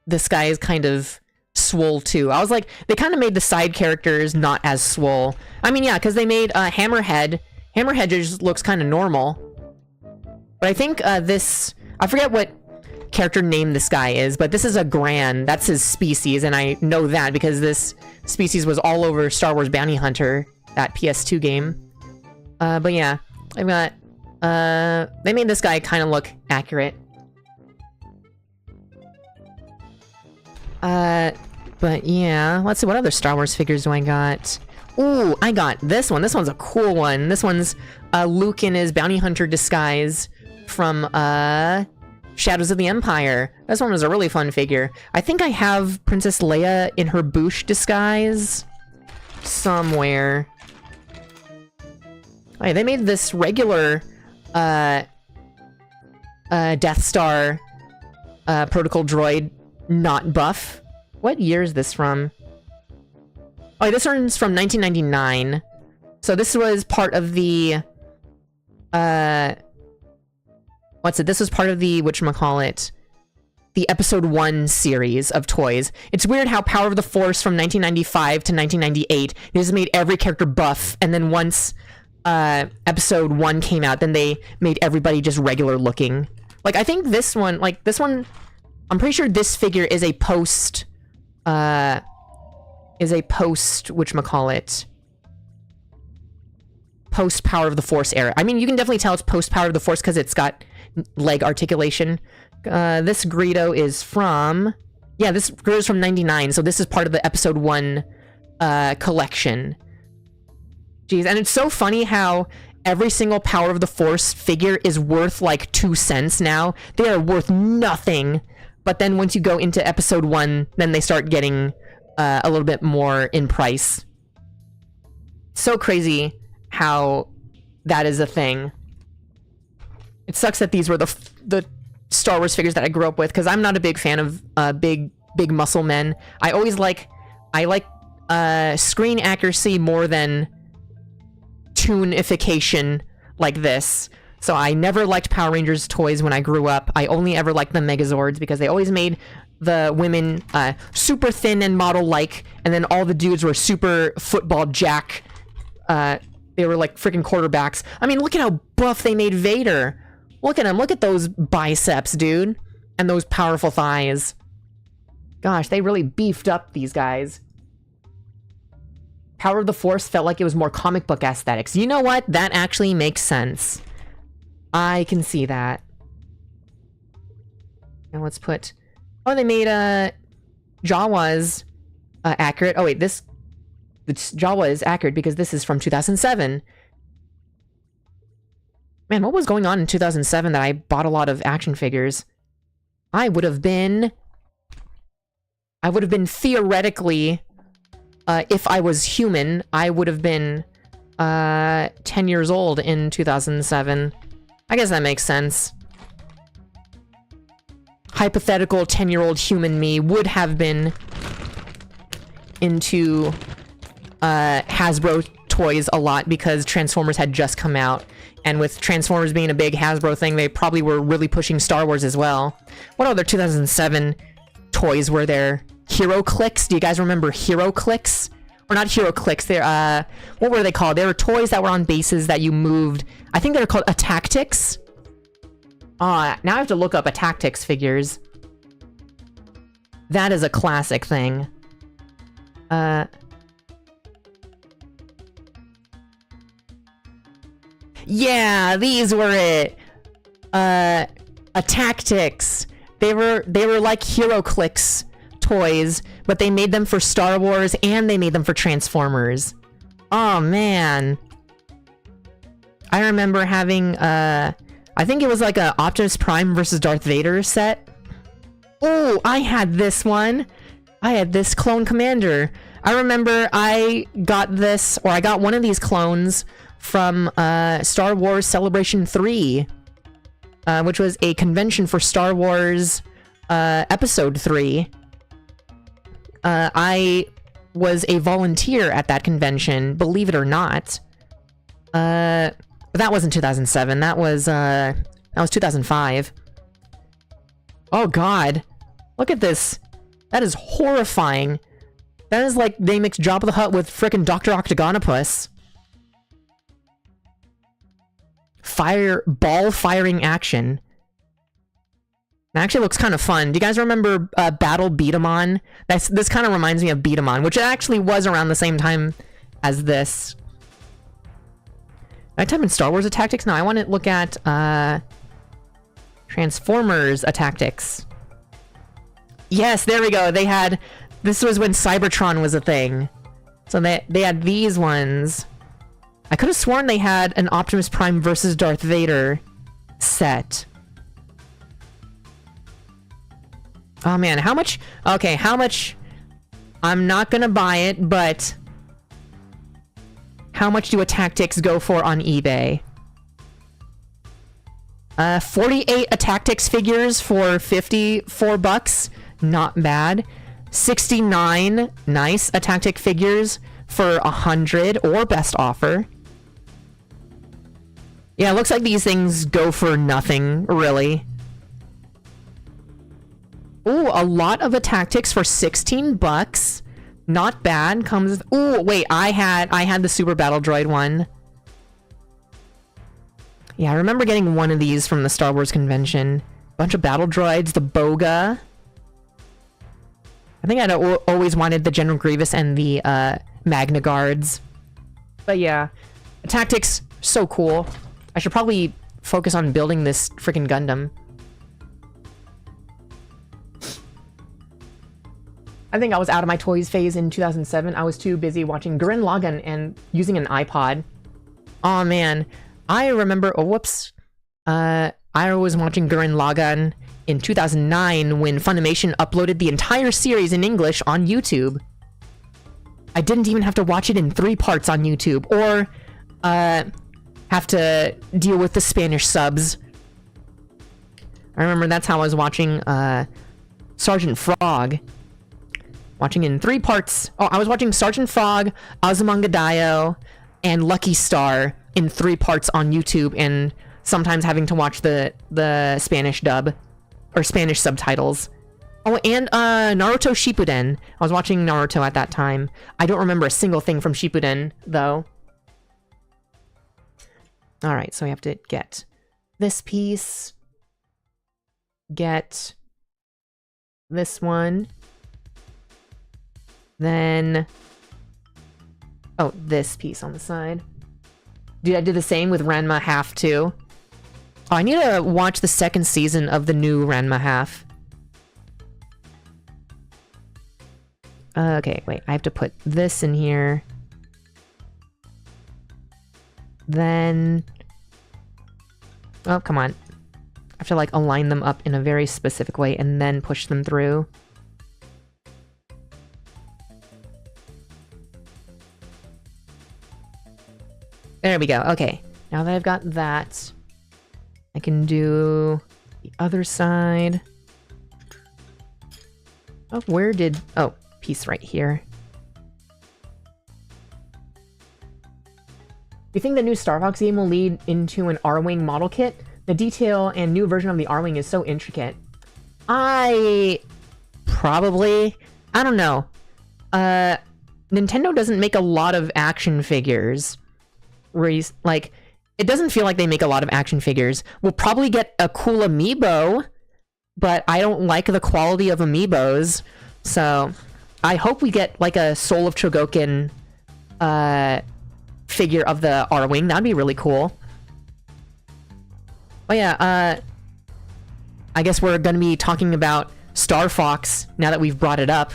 Speaker 2: this guy is kind of swole too. I was like, they kind of made the side characters not as swole. I mean, yeah, because they made Hammerhead. Hammerhead just looks kind of normal. But I think this... I forget what character name this guy is, but this is a Gran. That's his species, and I know that because this species was all over Star Wars Bounty Hunter, that PS2 game. But yeah, I've got... they made this guy kind of look accurate. But yeah, let's see, what other Star Wars figures do I got? Ooh, I got this one. This one's a cool one. This one's Luke in his bounty hunter disguise from Shadows of the Empire. This one was a really fun figure. I think I have Princess Leia in her Bouche disguise somewhere. Oh, yeah, they made this regular Death Star protocol droid not buff. What year is this from? Oh, this one's from 1999. So this was part of the... what's it? This was part of the, whatchamacallit, the Episode 1 series of toys. It's weird how Power of the Force from 1995 to 1998, they just made every character buff, and then once Episode 1 came out, then they made everybody just regular looking. Like, I think this one, I'm pretty sure this figure is a post, whatchamacallit, post Power of the Force era. I mean, you can definitely tell it's post Power of the Force because it's got leg articulation. This Greedo is from... Yeah, this Greedo is from 99, so this is part of the Episode 1 collection. Jeez, and it's so funny how every single Power of the Force figure is worth like 2 cents now. They are worth nothing. But then once you go into Episode 1, then they start getting a little bit more in price. So crazy how that is a thing. It sucks that these were the Star Wars figures that I grew up with, because I'm not a big fan of big muscle men. I like screen accuracy more than toonification like this. So I never liked Power Rangers toys when I grew up. I only ever liked the Megazords because they always made the women super thin and model-like, and then all the dudes were super football jack. They were like freaking quarterbacks. I mean, look at how buff they made Vader. Look at him. Look at those biceps, dude. And those powerful thighs. Gosh, they really beefed up these guys. Power of the Force felt like it was more comic book aesthetics. You know what? That actually makes sense. I can see that. Now let's put... Oh, they made, Jawa's, accurate. Oh, wait, this Jawa is accurate because this is from 2007. Man, what was going on in 2007 that I bought a lot of action figures? I would have been theoretically, if I was human, I would have been 10 years old in 2007. I guess that makes sense. Hypothetical 10-year-old human me would have been into Hasbro toys a lot because Transformers had just come out. And with Transformers being a big Hasbro thing, they probably were really pushing Star Wars as well. What other 2007 toys were there? Hero Clicks? Do you guys remember Hero Clicks? Or not Hero Clicks, they're, what were they called? They were toys that were on bases that you moved. I think they were called Tactics. Now I have to look up Tactics figures. That is a classic thing. Yeah, these were it. Tactics. They were like Hero Clicks toys, but they made them for Star Wars and they made them for Transformers. Oh man. I remember having I think it was like a Optimus Prime versus Darth Vader set. Oh, I had this one. I had this Clone Commander. I remember I got this, or I got one of these clones from Star Wars Celebration 3, which was a convention for Star Wars Episode 3. I was a volunteer at that convention, believe it or not. But that wasn't 2007. That was 2005. Oh god. Look at this. That is horrifying. That is like they mixed Jabba the Hutt with frickin' Dr. Octagonopus. Ball firing action. That actually looks kind of fun. Do you guys remember Battle Beat-em-on? This kind of reminds me of Beat-em-on, which actually was around the same time as this. Did I type in Star Wars Tactics? No, I want to look at Transformers Tactics. Yes, there we go. They had... This was when Cybertron was a thing. So they had these ones. I could have sworn they had an Optimus Prime versus Darth Vader set. Oh man, how much? Okay, how much? I'm not gonna buy it, but how much do Tactics go for on eBay? 48 Tactics figures for 54 bucks. Not bad. 69 nice Tactic figures for 100 or best offer. Yeah, it looks like these things go for nothing, really. Ooh, a lot of Tactics for 16 bucks. Not bad. Comes... Ooh, wait, I had the Super Battle Droid one. Yeah, I remember getting one of these from the Star Wars convention. Bunch of Battle Droids, the Boga. I think I'd always wanted the General Grievous and the Magna Guards. But yeah, Tactics, so cool. I should probably focus on building this freaking Gundam. I think I was out of my toys phase in 2007. I was too busy watching Gurren Lagann and using an iPod. Oh man, I remember, oh whoops. I was watching Gurren Lagann in 2009 when Funimation uploaded the entire series in English on YouTube. I didn't even have to watch it in 3 parts on YouTube, or have to deal with the Spanish subs. I remember that's how I was watching Sergeant Frog. Watching in 3 parts. Oh, I was watching Sergeant Frog, Ozymandias, and Lucky Star in 3 parts on YouTube, and sometimes having to watch the Spanish dub. Or Spanish subtitles. Oh, and Naruto Shippuden. I was watching Naruto at that time. I don't remember a single thing from Shippuden, though. Alright, so we have to get this piece. Get this one. Then... oh, this piece on the side. Dude, I did the same with Ranma Half, too. Oh, I need to watch the second season of the new Ranma Half. Okay, wait, I have to put this in here. Then... oh, come on. I have to, like, align them up in a very specific way and then push them through. There we go. Okay. Now that I've got that, I can do the other side. Oh, where did... oh, piece right here. You think the new Star Fox game will lead into an R-Wing model kit? The detail and new version of the R-Wing is so intricate. Probably... I don't know. Nintendo doesn't make a lot of action figures. Like, it doesn't feel like they make a lot of action figures. We'll probably get a cool amiibo, but I don't like the quality of amiibos. So, I hope we get, like, a Soul of Chogokin figure of the R-Wing. That'd be really cool. Oh yeah, I guess we're gonna be talking about Star Fox now that we've brought it up.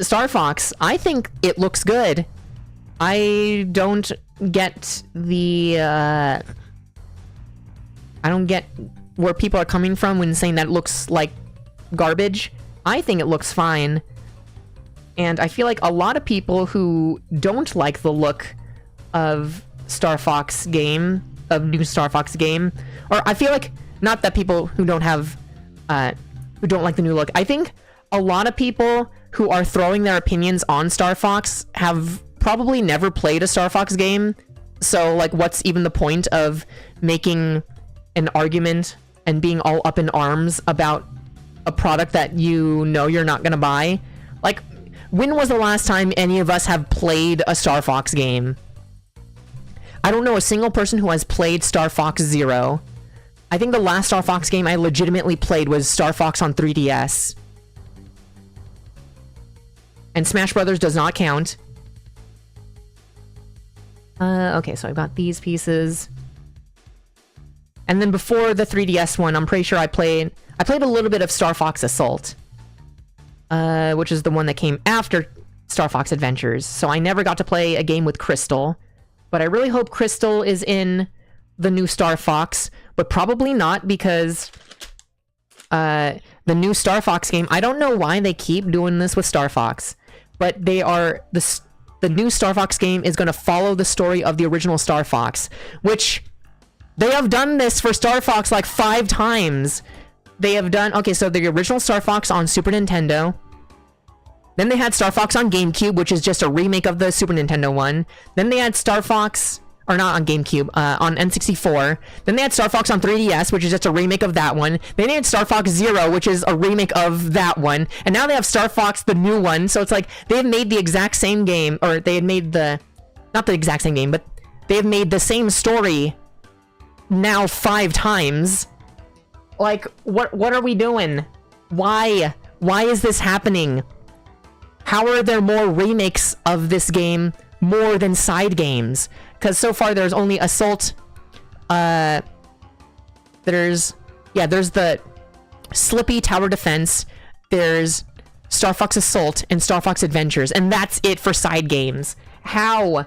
Speaker 2: Star Fox, I think it looks good. I don't get the, I don't get where people are coming from when saying that it looks like garbage. I think it looks fine. And I feel like a lot of people who don't like the look of Star Fox game, of new Star Fox game, or I feel like, not that people who don't have, who don't like the new look, I think a lot of people who are throwing their opinions on Star Fox have probably never played a Star Fox game, so, like, what's even the point of making an argument and being all up in arms about a product that you know you're not gonna buy? Like, when was the last time any of us have played a Star Fox game? I don't know a single person who has played Star Fox Zero. I think the last Star Fox game I legitimately played was Star Fox on 3DS. And Smash Brothers does not count. Okay, so I've got these pieces. And then before the 3DS one, I'm pretty sure I played a little bit of Star Fox Assault. Which is the one that came after Star Fox Adventures. So I never got to play a game with Crystal. But I really hope Crystal is in the new Star Fox. But probably not, because the new Star Fox game, I don't know why they keep doing this with Star Fox. But they are... the new Star Fox game is going to follow the story of the original Star Fox. Which... they have done this for Star Fox like 5 times. They have done... okay, so the original Star Fox on Super Nintendo. Then they had Star Fox on GameCube, which is just a remake of the Super Nintendo one. Then they had Star Fox... or not on GameCube, on N64. Then they had Star Fox on 3DS, which is just a remake of that one. Then they had Star Fox Zero, which is a remake of that one. And now they have Star Fox, the new one. So it's like, they have made the exact same game, or they had made the... not the exact same game, but they have made the same story now 5 times. Like, what are we doing? Why? Why is this happening? How are there more remakes of this game more than side games? Because so far there's only Assault, there's the Slippy Tower Defense, there's Star Fox Assault, and Star Fox Adventures, and that's it for side games. How?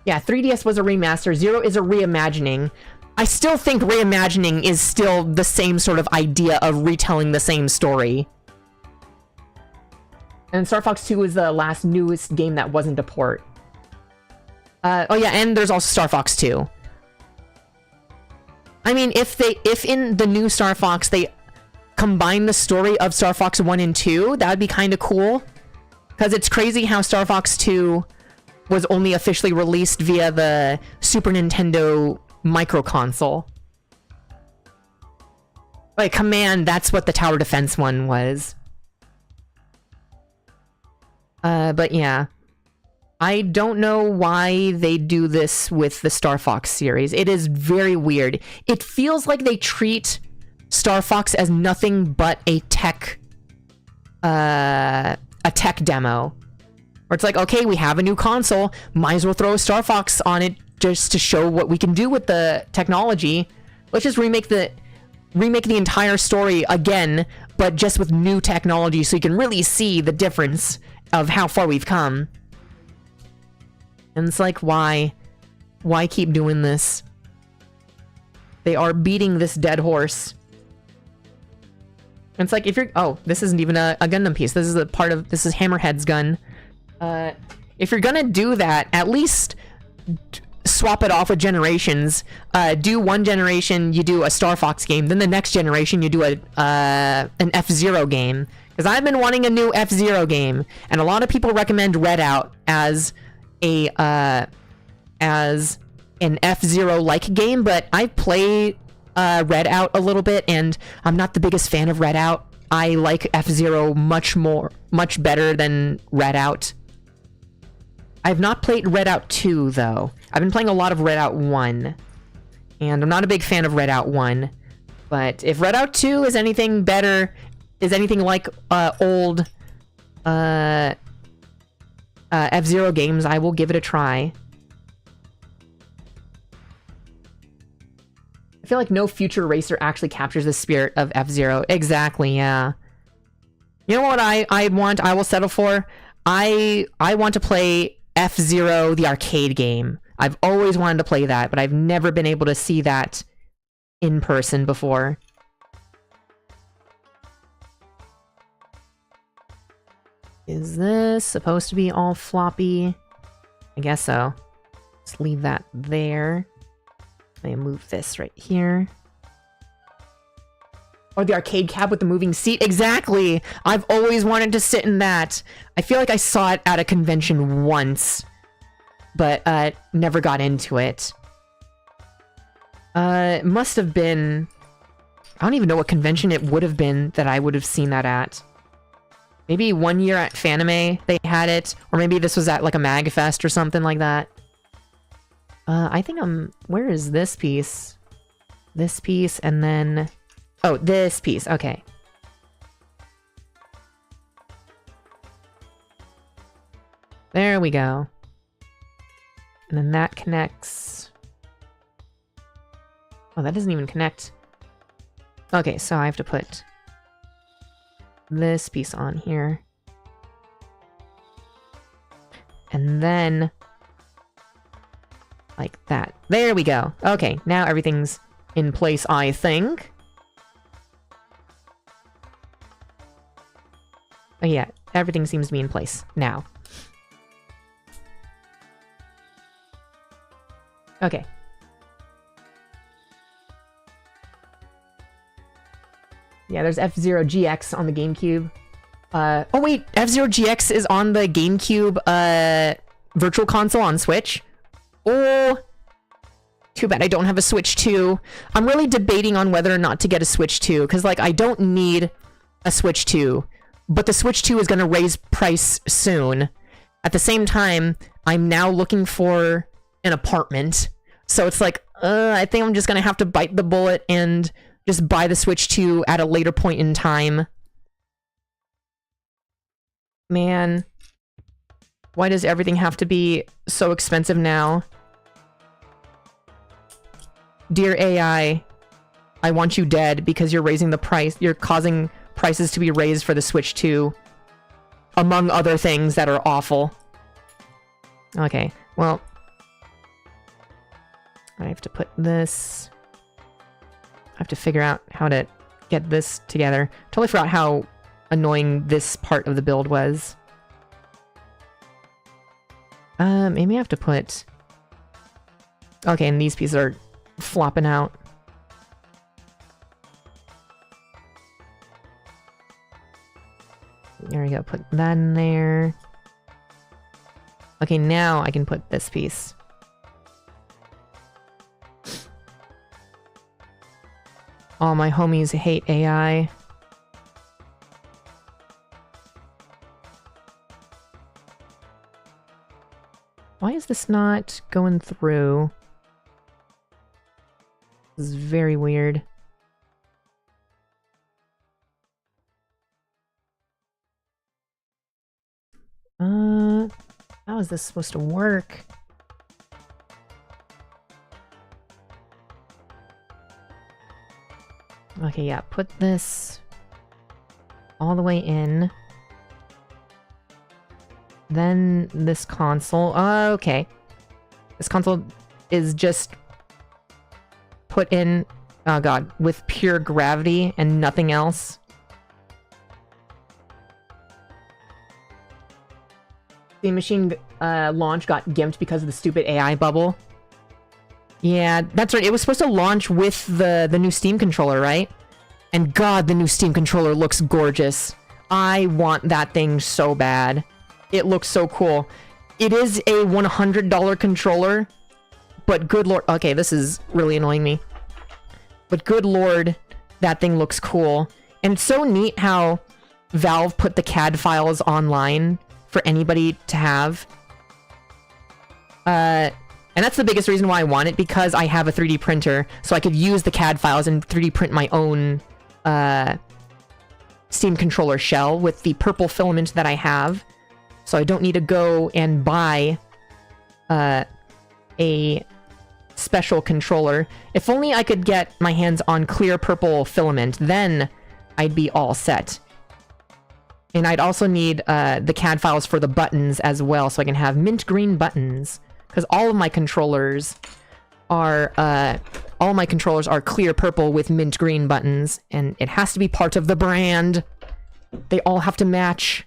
Speaker 2: Yeah, 3DS was a remaster, Zero is a reimagining. I still think reimagining is still the same sort of idea of retelling the same story. And Star Fox 2 is the last newest game that wasn't a port. Oh yeah, and there's also Star Fox 2. I mean, if in the new Star Fox they combine the story of Star Fox 1 and 2, that would be kind of cool. Because it's crazy how Star Fox 2 was only officially released via the Super Nintendo micro console. Like, Command, that's what the Tower Defense one was. But yeah. I don't know why they do this with the Star Fox series. It is very weird. It feels like they treat Star Fox as nothing but a tech demo. Where it's like, okay, we have a new console, might as well throw a Star Fox on it just to show what we can do with the technology. Let's just remake the entire story again, but just with new technology so you can really see the difference of how far we've come. And it's like, why? Why keep doing this? They are beating this dead horse. And it's like, if you're... Oh, this isn't even a Gundam piece. This is a part of... This is Hammerhead's gun. If you're gonna do that, at least swap it off with generations. Do one generation, you do a Star Fox game. Then the next generation, you do an F-Zero game. Because I've been wanting a new F-Zero game. And a lot of people recommend Redout as an F-Zero-like game. But I've played Redout a little bit, and I'm not the biggest fan of Redout. I like F-Zero much better than Redout. I've not played Redout 2, though. I've been playing a lot of Redout 1. And I'm not a big fan of Redout 1. But if Redout 2 is anything better, is anything like old F-Zero games, I will give it a try. I feel like no future racer actually captures the spirit of F-Zero. Exactly, yeah. You know what I want? I will settle for? I want to play F-Zero, the arcade game. I've always wanted to play that, but I've never been able to see that in person before. Is this supposed to be all floppy? I guess so. Let's leave that there. Let me move this right here. Or the arcade cab with the moving seat. Exactly! I've always wanted to sit in that. I feel like I saw it at a convention once, but never got into it. It must have been... I don't even know what convention it would have been that I would have seen that at. Maybe one year at Fanime they had it, or maybe this was at like a MagFest or something like that. I think where is this piece? This piece, and then... Oh, this piece, okay. There we go. And then that connects... Oh, that doesn't even connect. Okay, so I have to put this piece on here. And then... like that. There we go. Okay, now everything's in place, I think. Oh yeah, everything seems to be in place now. Okay. Yeah, there's F-Zero GX on the GameCube. Oh wait, F-Zero GX is on the GameCube Virtual Console on Switch. Oh, too bad I don't have a Switch 2. I'm really debating on whether or not to get a Switch 2, because, like, I don't need a Switch 2, but the Switch 2 is going to raise price soon. At the same time, I'm now looking for an apartment, so it's like, I think I'm just going to have to bite the bullet and just buy the Switch 2 at a later point in time. Man, why does everything have to be so expensive now? Dear AI, I want you dead because you're raising the price. You're causing prices to be raised for the Switch 2. Among other things that are awful. Okay, well. I have to put this... I have to figure out how to get this together. Totally forgot how annoying this part of the build was. Maybe I have to put... Okay, and these pieces are flopping out. There we go, put that in there. Okay, now I can put this piece. All my homies hate AI. Why is this not going through? This is very weird. How is this supposed to work? Okay, yeah, put this all the way in. Then this console. Okay. This console is just put in, oh god, with pure gravity and nothing else. The machine launch got gimped because of the stupid AI bubble. Yeah, that's right. It was supposed to launch with the new Steam controller, right? And god, the new Steam controller looks gorgeous. I want that thing so bad. It looks so cool. It is a $100 controller, but good lord... Okay, this is really annoying me. But good lord, that thing looks cool. And it's so neat how Valve put the CAD files online for anybody to have. And that's the biggest reason why I want it, because I have a 3D printer, so I could use the CAD files and 3D print my own Steam controller shell with the purple filament that I have. So I don't need to go and buy a special controller. If only I could get my hands on clear purple filament, then I'd be all set. And I'd also need the CAD files for the buttons as well, so I can have mint green buttons. Because all of my controllers are clear purple with mint green buttons, and it has to be part of the brand. They all have to match.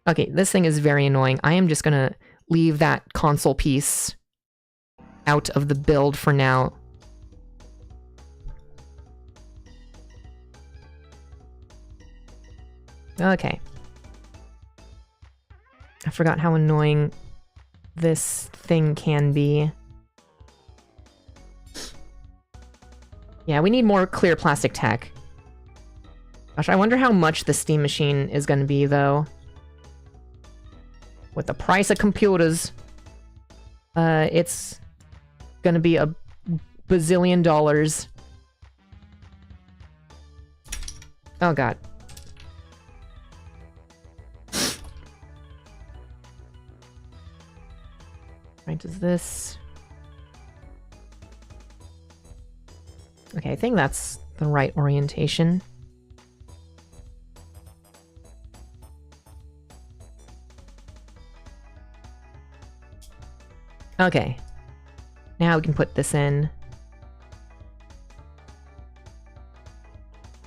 Speaker 2: Okay, this thing is very annoying. I am just gonna leave that console piece out of the build for now. Okay. I forgot how annoying this thing can be. Yeah, we need more clear plastic tech. Gosh, I wonder how much the Steam machine is gonna be, though. With the price of computers, it's gonna be a bazillion dollars. Oh god. Right, does this... Okay, I think that's the right orientation. Okay. Now we can put this in.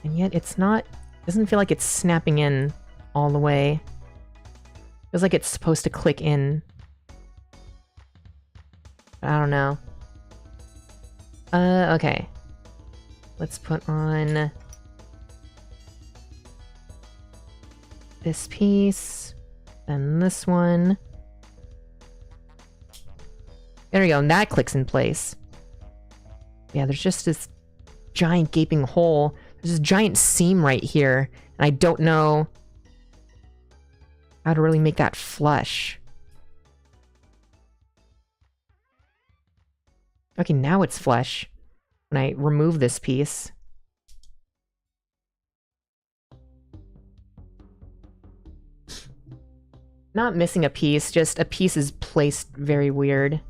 Speaker 2: And yet it's not... doesn't feel like it's snapping in all the way. Feels like it's supposed to click in. I don't know. Okay. Let's put on this piece, then this one. There we go, and that clicks in place. Yeah, there's just this giant gaping hole. There's this giant seam right here, and I don't know how to really make that flush. Okay, now it's flush. When I remove this piece. Not missing a piece, just a piece is placed very weird.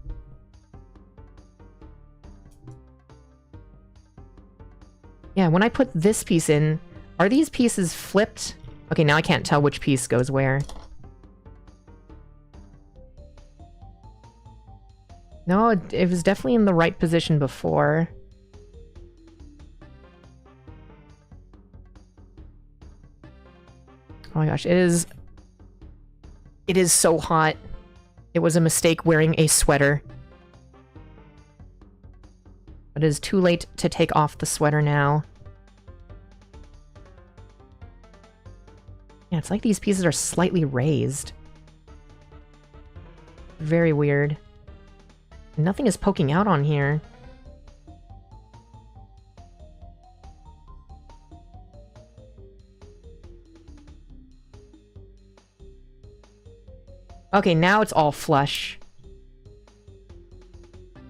Speaker 2: Yeah, when I put this piece in, are these pieces flipped? Okay, now I can't tell which piece goes where. No, it was definitely in the right position before. Oh my gosh, it is so hot. It was a mistake wearing a sweater. But it is too late to take off the sweater now. Yeah, it's like these pieces are slightly raised. Very weird. Nothing is poking out on here. Okay, now it's all flush.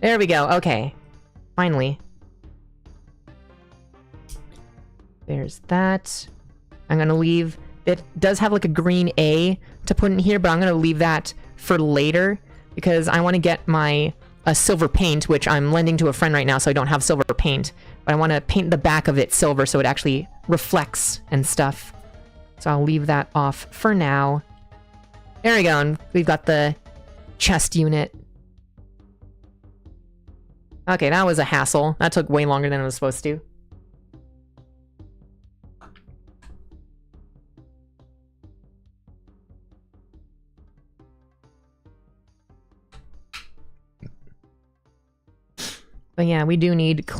Speaker 2: There we go, okay. Finally. There's that. I'm gonna leave it does have like a green A to put in here, but I'm gonna leave that for later because I want to get my silver paint, which I'm lending to a friend right now, so I don't have silver paint. But I want to paint the back of it silver so it actually reflects and stuff. So I'll leave that off for now. There we go, and we've got the chest unit. Okay, that was a hassle. That took way longer than it was supposed to. But yeah, we do need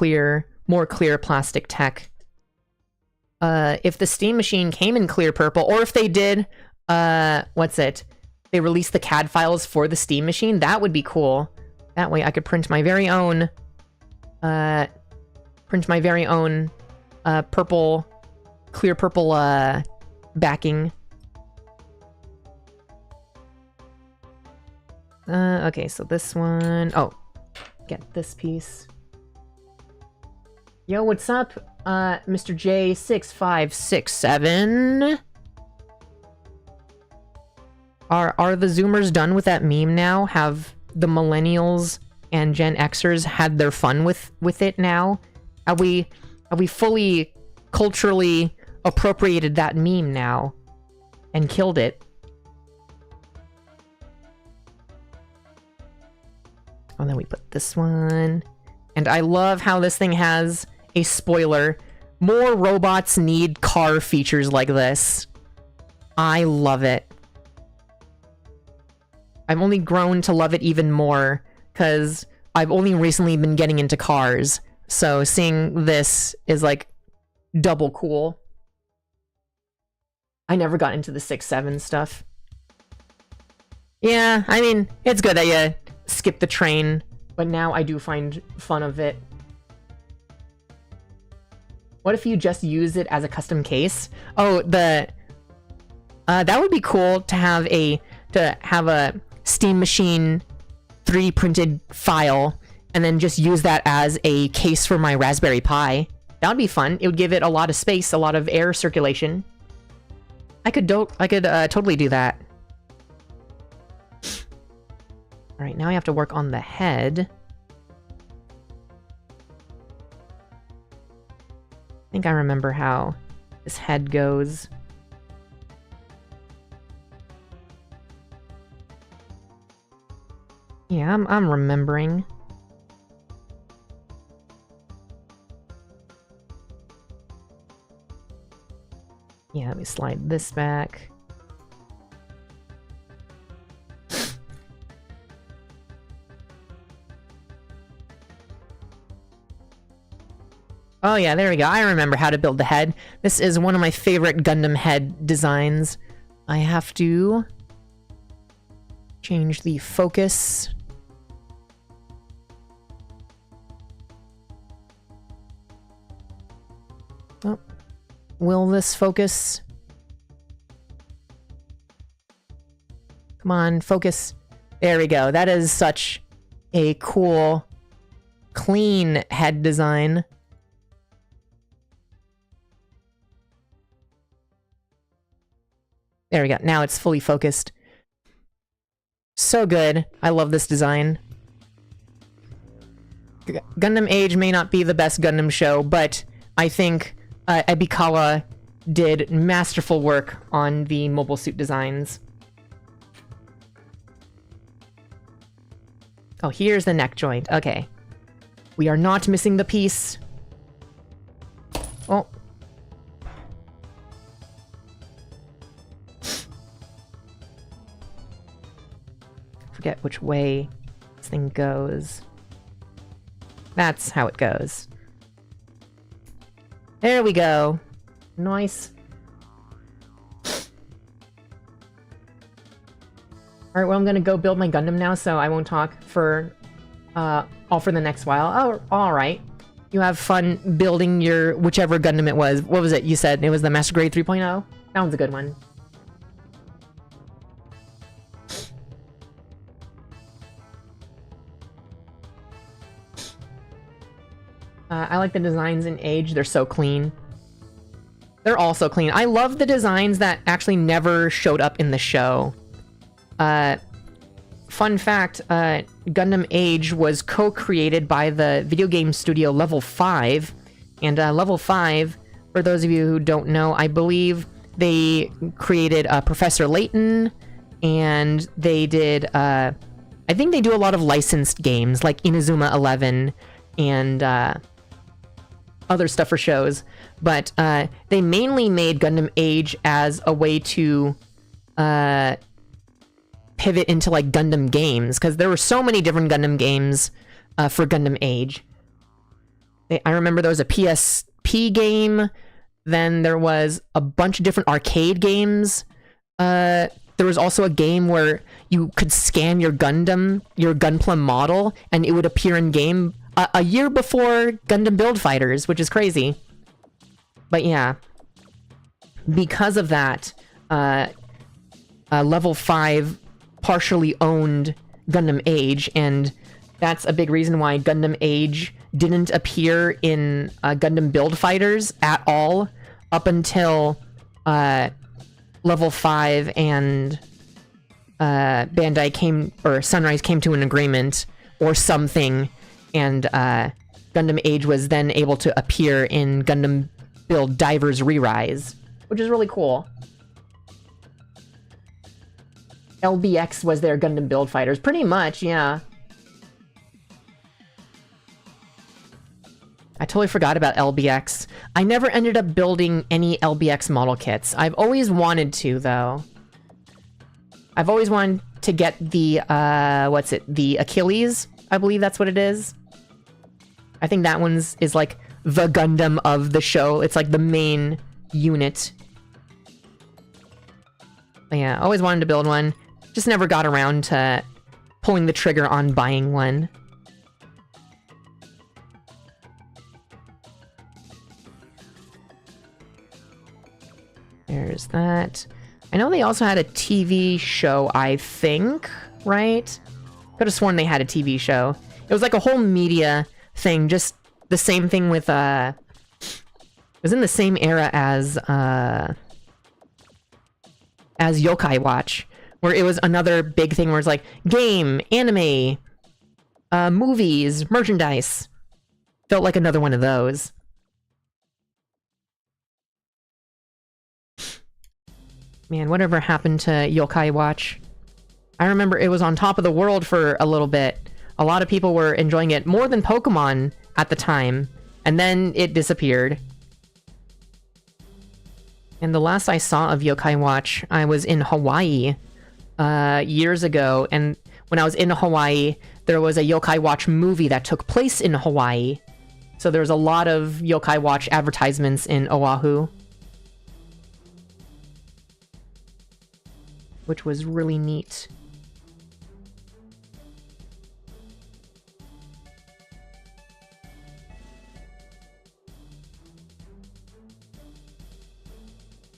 Speaker 2: more clear plastic tech. If the Steam Machine came in clear purple, or if they did, what's it? They released the CAD files for the Steam Machine, that would be cool. That way I could print my very own, purple, clear purple, backing. Okay, so this one, oh, get this piece. Yo, what's up, Mr. J6567? Are the Zoomers done with that meme now? Have the Millennials and Gen Xers had their fun with it now? Have we fully culturally appropriated that meme now and killed it? And then we put this one. And I love how this thing has a spoiler. More robots need car features like this. I love it. I've only grown to love it even more because I've only recently been getting into cars. So seeing this is like double cool. I never got into the 6-7 stuff. Yeah, I mean, it's good that you skip the train, but now I do find fun of it. What if you just use it as a custom case? Oh, that would be cool to have a Steam Machine 3D printed file and then just use that as a case for my Raspberry Pi. That would be fun. It would give it a lot of space, a lot of air circulation. I could totally do that. All right, now I have to work on the head. I think I remember how this head goes. Yeah, I'm remembering. Yeah, let me slide this back. Oh yeah, there we go. I remember how to build the head. This is one of my favorite Gundam head designs. I have to change the focus. Oh, will this focus? Come on, focus. There we go. That is such a cool, clean head design. There we go. Now it's fully focused. So good. I love this design. Gundam Age may not be the best Gundam show, but I think Ebikawa did masterful work on the mobile suit designs. Oh, here's the neck joint. Okay. We are not missing the piece. Oh. Forget which way this thing goes. That's how it goes. There we go. Nice. Alright, well, I'm gonna go build my Gundam now, so I won't talk for, all for the next while. Oh, alright. You have fun building your, whichever Gundam it was. What was it you said? It was the Master Grade 3.0? That one's a good one. I like the designs in Age. They're so clean. They're also clean. I love the designs that actually never showed up in the show. Fun fact, Gundam Age was co-created by the video game studio Level 5. And Level 5, for those of you who don't know, I believe they created Professor Layton, and they did, I think they do a lot of licensed games, like Inazuma 11, and other stuff for shows. But they mainly made Gundam Age as a way to pivot into like Gundam games, because there were so many different Gundam games for Gundam Age. I remember there was a PSP game, then there was a bunch of different arcade games. There was also a game where you could scan your Gundam, your Gunpla model, and it would appear in game a year before Gundam Build Fighters, which is crazy. But yeah, because of that, Level 5 partially owned Gundam Age, and that's a big reason why Gundam Age didn't appear in Gundam Build Fighters at all up until Level 5 and Bandai came, or Sunrise came to an agreement or something, and Gundam Age was then able to appear in Gundam Build Divers Re-Rise, which is really cool. LBX was their Gundam Build Fighters, pretty much, yeah. I totally forgot about LBX. I never ended up building any LBX model kits. I've always wanted to, though. I've always wanted to get the, what's it? The Achilles? I believe that's what it is. I think that one's is like the Gundam of the show. It's like the main unit. But yeah, always wanted to build one. Just never got around to pulling the trigger on buying one. There's that. I know they also had a TV show, I think, right? Could have sworn they had a TV show. It was like a whole media thing, just the same thing with, it was in the same era as Yokai Watch, where it was another big thing where it's like, game, anime, movies, merchandise. Felt like another one of those. Man, whatever happened to Yokai Watch? I remember it was on top of the world for a little bit. A lot of people were enjoying it more than Pokemon at the time, and then it disappeared. And the last I saw of Yokai Watch, I was in Hawaii years ago, and when I was in Hawaii, there was a Yokai Watch movie that took place in Hawaii. So there was a lot of Yokai Watch advertisements in Oahu, which was really neat.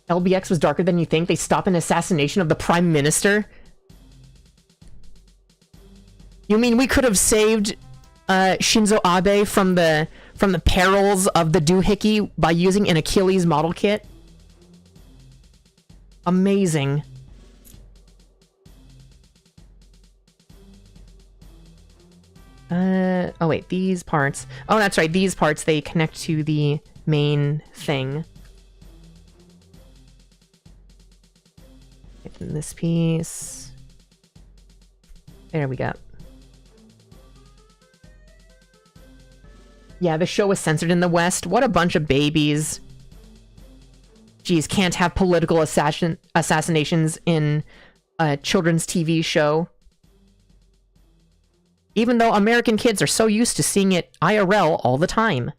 Speaker 2: LBX was darker than you think. They stopped an assassination of the Prime Minister? You mean we could have saved Shinzo Abe from the perils of the doohickey by using an Achilles model kit? Amazing. Oh wait, these parts. Oh, that's right, these parts, they connect to the main thing. In this piece. There we go. Yeah, the show was censored in the West. What a bunch of babies. Geez, can't have political assassinations in a children's TV show. Even though American kids are so used to seeing it IRL all the time.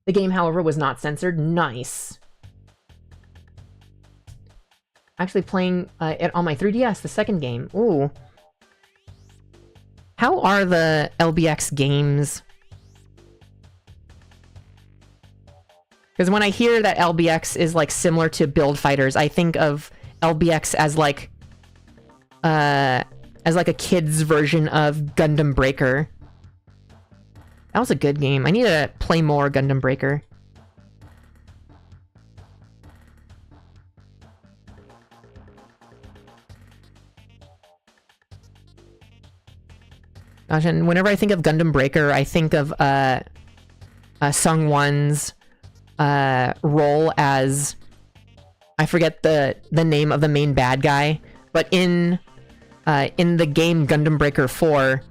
Speaker 2: The game, however, was not censored. Nice. Actually playing it on my 3DS, the second game. Ooh. How are the LBX games? Because when I hear that LBX is like similar to Build Fighters, I think of LBX as like a kid's version of Gundam Breaker. That was a good game. I need to play more Gundam Breaker. Gosh, and whenever I think of Gundam Breaker, I think of Sung-won's role as... I forget the name of the main bad guy, but in the game Gundam Breaker 4,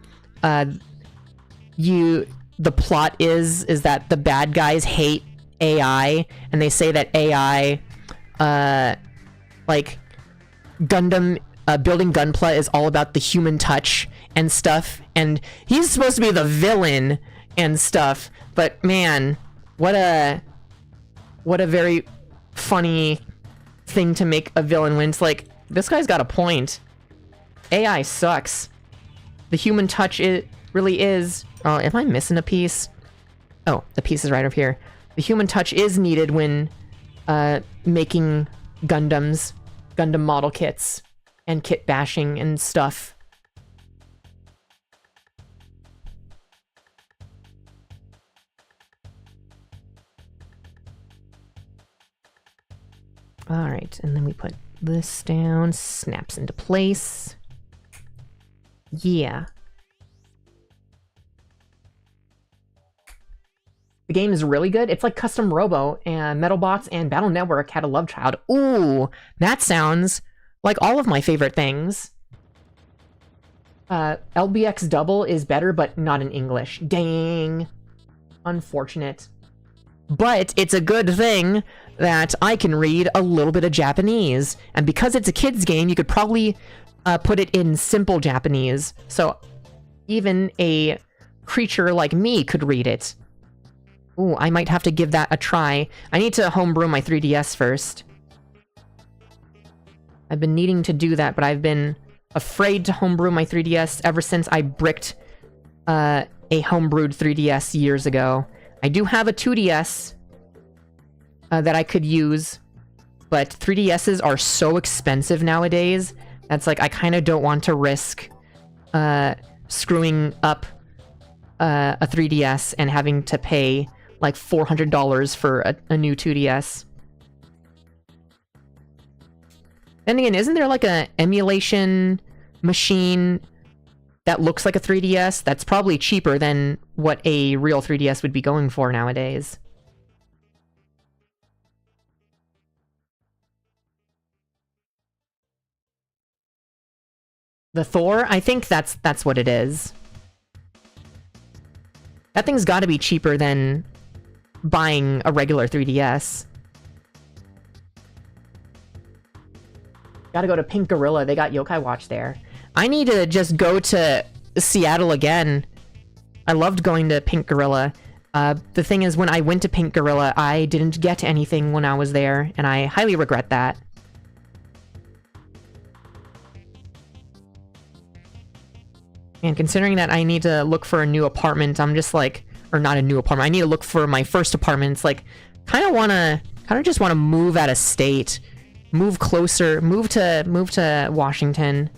Speaker 2: the plot is that the bad guys hate AI, and they say that AI, like, Gundam, building Gunpla is all about the human touch and stuff, and he's supposed to be the villain and stuff, but man, what a very funny thing to make a villain when it's like, this guy's got a point. AI sucks. The human touch, it really is... Oh, am I missing a piece? Oh, the piece is right over here. The human touch is needed when making Gundams, Gundam model kits, and kit bashing and stuff. Alright, and then we put this down, snaps into place. Yeah. The game is really good. It's like Custom Robo, and Metalbots and Battle Network had a love child. Ooh, that sounds like all of my favorite things. LBX Double is better, but not in English. Dang. Unfortunate. But it's a good thing that I can read a little bit of Japanese. And because it's a kid's game, you could probably put it in simple Japanese. So even a creature like me could read it. Ooh, I might have to give that a try. I need to homebrew my 3DS first. I've been needing to do that, but I've been afraid to homebrew my 3DS ever since I bricked a homebrewed 3DS years ago. I do have a 2DS that I could use, but 3DSs are so expensive nowadays. That's like, I kind of don't want to risk screwing up a 3DS and having to pay like $400 for a new 2DS. Then again, isn't there like a emulation machine that looks like a 3DS? That's probably cheaper than what a real 3DS would be going for nowadays. The Thor? I think that's what it is. That thing's gotta be cheaper than buying a regular 3DS. Gotta go to Pink Gorilla, they got Yokai Watch there. I need to just go to Seattle again. I loved going to Pink Gorilla. The thing is, when I went to Pink Gorilla, I didn't get anything when I was there, and I highly regret that. And considering that I need to look for a new apartment, I'm just like, or not a new apartment, I need to look for my first apartment. It's like, kind of just wanna move out of state. Move closer, move to Washington.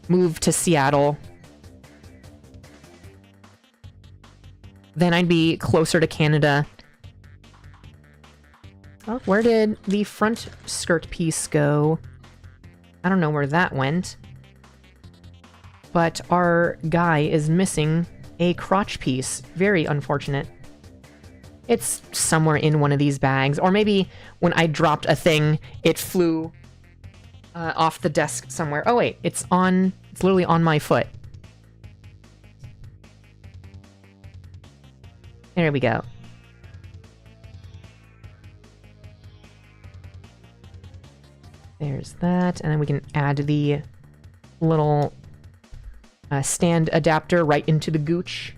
Speaker 2: Move to Seattle. Then I'd be closer to Canada. Oh, where did the front skirt piece go? I don't know where that went. But our guy is missing a crotch piece. Very unfortunate. It's somewhere in one of these bags. Or maybe when I dropped a thing, it flew off the desk somewhere. Oh wait, it's literally on my foot. There we go. There's that, and then we can add the little stand adapter right into the gooch.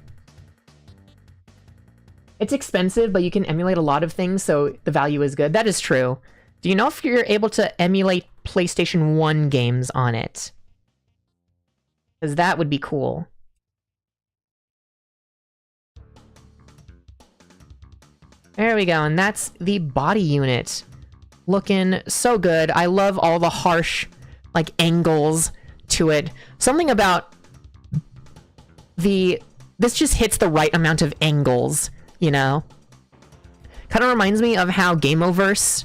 Speaker 2: It's expensive, but you can emulate a lot of things, so the value is good. That is true. Do you know if you're able to emulate PlayStation 1 games on it? Because that would be cool. There we go, and that's the body unit. Looking so good. I love all the harsh, like, angles to it. Something about the this just hits the right amount of angles, you know? Kind of reminds me of how Gameoverse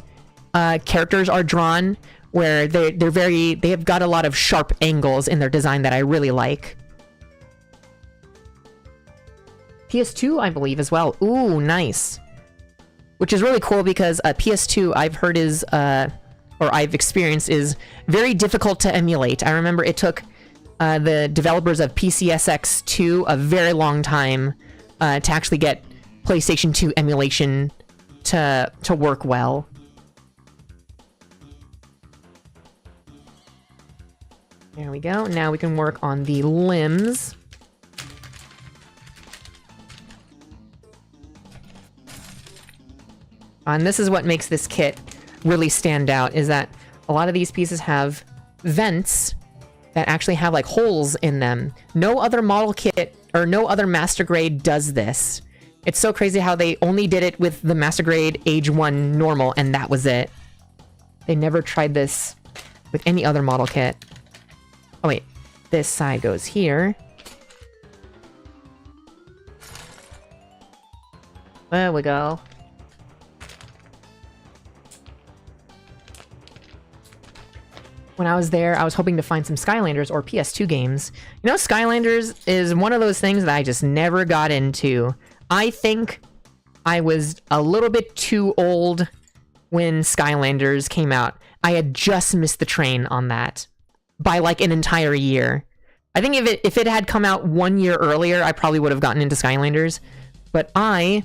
Speaker 2: characters are drawn, where they have got a lot of sharp angles in their design that I really like. PS2, I believe, as well. Ooh, nice. Which is really cool because PS2, I've heard is, or I've experienced, is very difficult to emulate. I remember it took the developers of PCSX2 a very long time to actually get PlayStation 2 emulation to work well. There we go. Now we can work on the limbs. And this is what makes this kit really stand out, is that a lot of these pieces have vents that actually have like holes in them. No other model kit or no other master grade does this. It's so crazy how they only did it with the master grade AGE-1 normal, and that was it. They never tried this with any other model kit. Oh wait, this side goes here. There we go. When I was there, I was hoping to find some Skylanders or PS2 games. You know, Skylanders is one of those things that I just never got into. I think I was a little bit too old when Skylanders came out. I had just missed the train on that by like an entire year. I think if it had come out 1 year earlier, I probably would have gotten into Skylanders. But I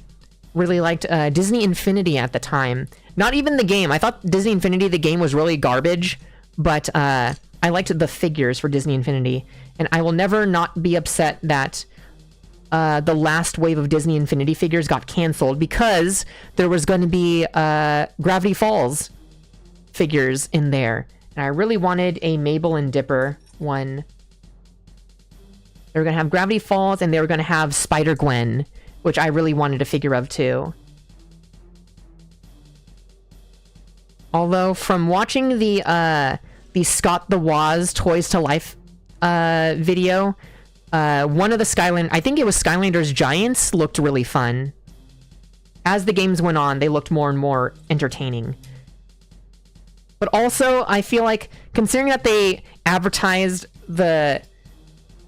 Speaker 2: really liked Disney Infinity at the time. Not even the game. I thought Disney Infinity, the game, was really garbage. But I liked the figures for Disney Infinity. And I will never not be upset that the last wave of Disney Infinity figures got canceled, because there was going to be Gravity Falls figures in there. And I really wanted a Mabel and Dipper one. They were going to have Gravity Falls, and they were going to have Spider-Gwen, which I really wanted a figure of too. Although, from watching the Scott the Woz Toys to Life video, one of the I think it was Skylanders Giants, looked really fun. As the games went on, they looked more and more entertaining. But also, I feel like, considering that they advertised the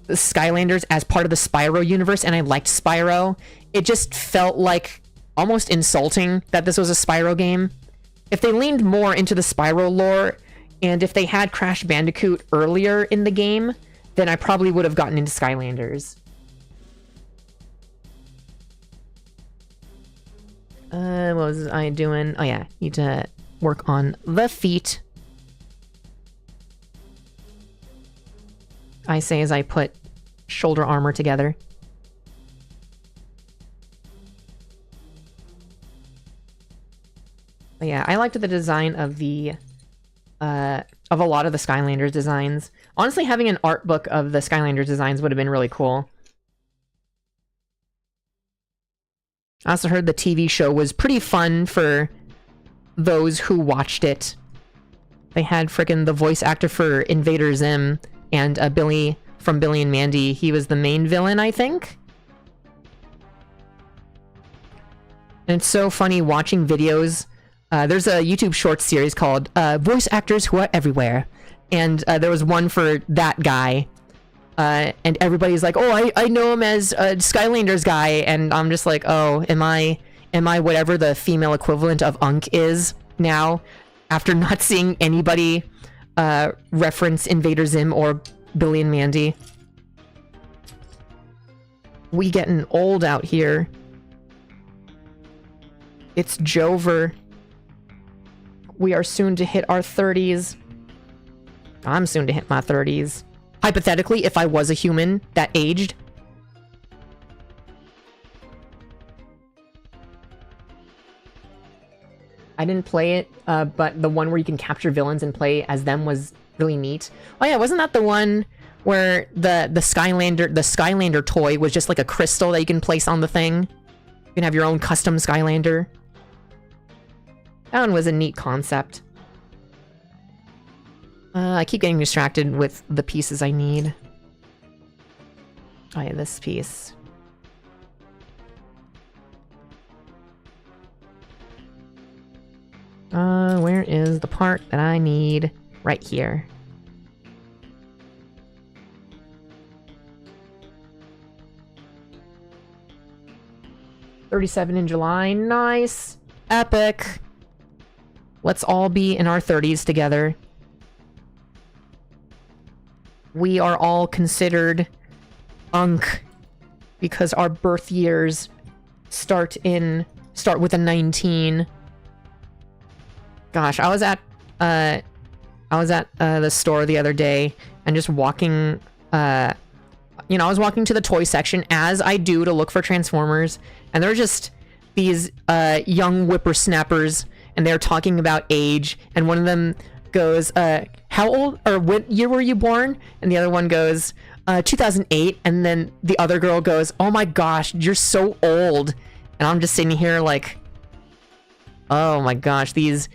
Speaker 2: Skylanders as part of the Spyro universe, and I liked Spyro, it just felt like almost insulting that this was a Spyro game. If they leaned more into the Spyro lore, and if they had Crash Bandicoot earlier in the game, then I probably would have gotten into Skylanders. What was I doing? Oh yeah, need to work on the feet. I say as I put shoulder armor together. But yeah, I liked the design of the of a lot of the Skylanders designs. Honestly, having an art book of the Skylanders designs would have been really cool. I also heard the TV show was pretty fun for those who watched it. They had frickin' the voice actor for Invader Zim and Billy from Billy and Mandy. He was the main villain, I think. And it's so funny watching videos. There's a YouTube short series called Voice Actors Who Are Everywhere. And there was one for that guy. And everybody's like, oh, I know him as a Skylanders guy. And I'm just like, oh, am I whatever the female equivalent of Unk is now, after not seeing anybody reference Invader Zim or Billy and Mandy? We getting old out here. It's Jover. We are soon to hit our 30s. I'm soon to hit my 30s. Hypothetically, if I was a human that aged. I didn't play it, but the one where you can capture villains and play as them was really neat. Oh yeah, wasn't that the one where the Skylander toy was just like a crystal that you can place on the thing? You can have your own custom Skylander. That one was a neat concept. I keep getting distracted with the pieces I need. Oh yeah, this piece. Where is the part that I need? Right here. $37 in July. Nice. Epic. Let's all be in our 30s together. We are all considered Unk because our birth years start with a 19. Gosh, I was at the store the other day and just walking, I was walking to the toy section as I do to look for Transformers, and there were just these young whippersnappers, and they're talking about age, and one of them goes, how old, or what year were you born? And the other one goes, 2008, and then the other girl goes, oh my gosh, you're so old. And I'm just sitting here like, oh my gosh, these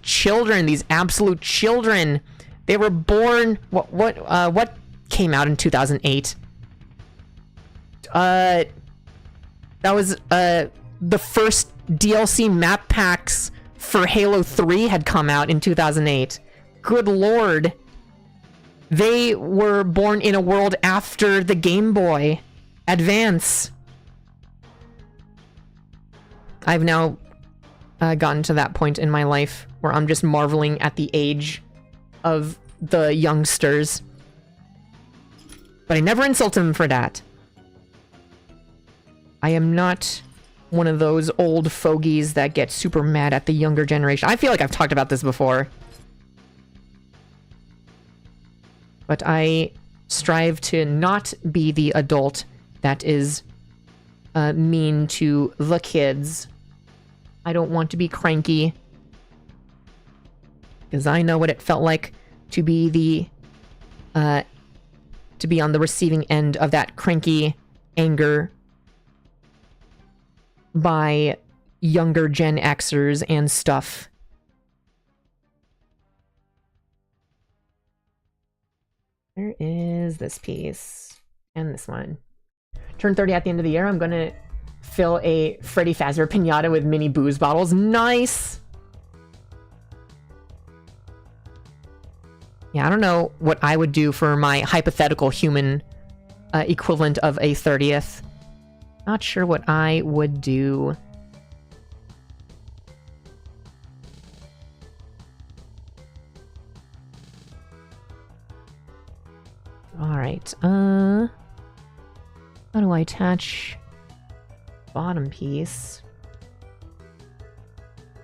Speaker 2: children, these absolute children, they were born, what came out in 2008? That was, the first DLC map packs for Halo 3 had come out in 2008. Good lord. They were born in a world after the Game Boy Advance. I've now gotten to that point in my life where I'm just marveling at the age of the youngsters. But I never insult them for that. I am not one of those old fogies that get super mad at the younger generation. I feel like I've talked about this before. But I strive to not be the adult that is mean to the kids. I don't want to be cranky. Because I know what it felt like to be on the receiving end of that cranky anger by younger Gen Xers and stuff. Where is this piece? And this one. Turn 30 at the end of the year. I'm gonna fill a Freddy Fazbear Pinata with mini booze bottles. Nice! Yeah, I don't know what I would do for my hypothetical human equivalent of a 30th. Not sure what I would do. Alright, how do I attach bottom piece?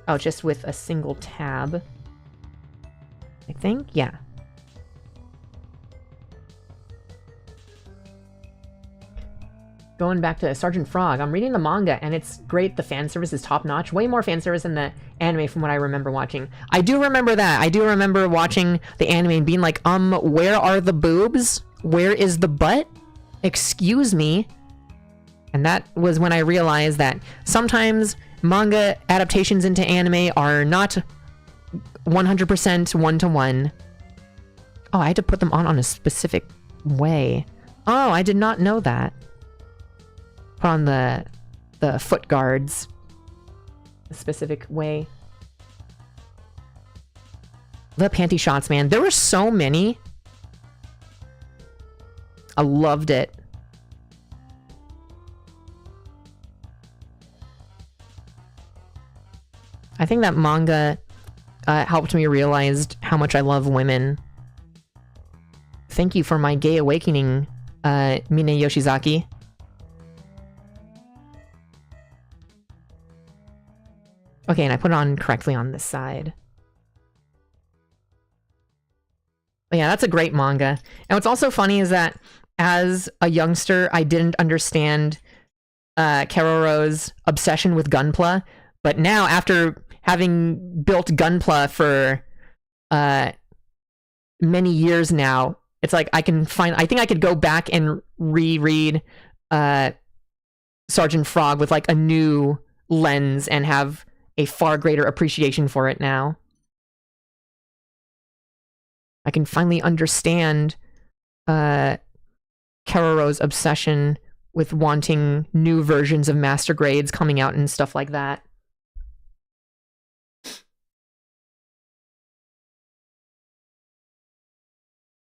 Speaker 2: Oh, just with a single tab. I think, yeah. Going back to Sergeant Frog, I'm reading the manga, and it's great. The fan service is top-notch. Way more fan service than the anime from what I remember watching. I do remember that. I do remember watching the anime and being like, where are the boobs? Where is the butt? Excuse me. And that was when I realized that sometimes manga adaptations into anime are not 100% one-to-one. Oh, I had to put them on a specific way. Oh, I did not know that. Put on the foot guards a specific way. The panty shots, man. There were so many. I loved it. I think that manga helped me realize how much I love women. Thank you for my gay awakening, Mine Yoshizaki. Okay, and I put it on correctly on this side. But yeah, that's a great manga. And what's also funny is that as a youngster, I didn't understand Keroro's obsession with Gunpla. But now, after having built Gunpla for many years now, it's like I think I could go back and reread Sergeant Frog with like a new lens and have a far greater appreciation for it now. I can finally understand Keroro's obsession with wanting new versions of Master Grades coming out and stuff like that.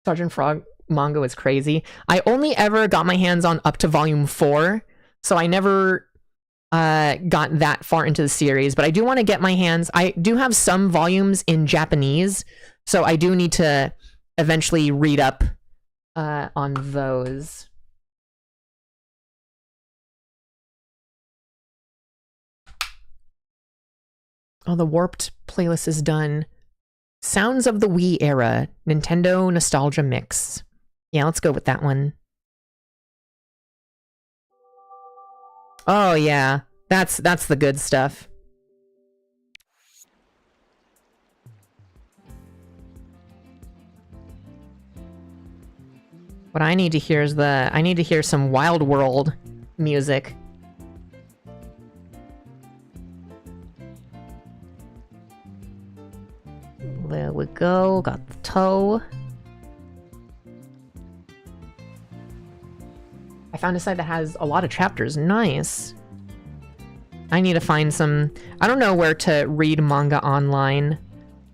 Speaker 2: Sergeant Frog manga was crazy. I only ever got my hands on up to volume 4, so I never got that far into the series, but I do want to get my hands... I do have some volumes in Japanese, so I do need to eventually read up on those. Oh, the Warped playlist is done. Sounds of the Wii era, Nintendo Nostalgia Mix. Yeah, let's go with that one. Oh yeah, that's the good stuff. What I need to hear is I need to hear some Wild World music. There we go, got the toe. I found a site that has a lot of chapters, nice. I need to find some... I don't know where to read manga online,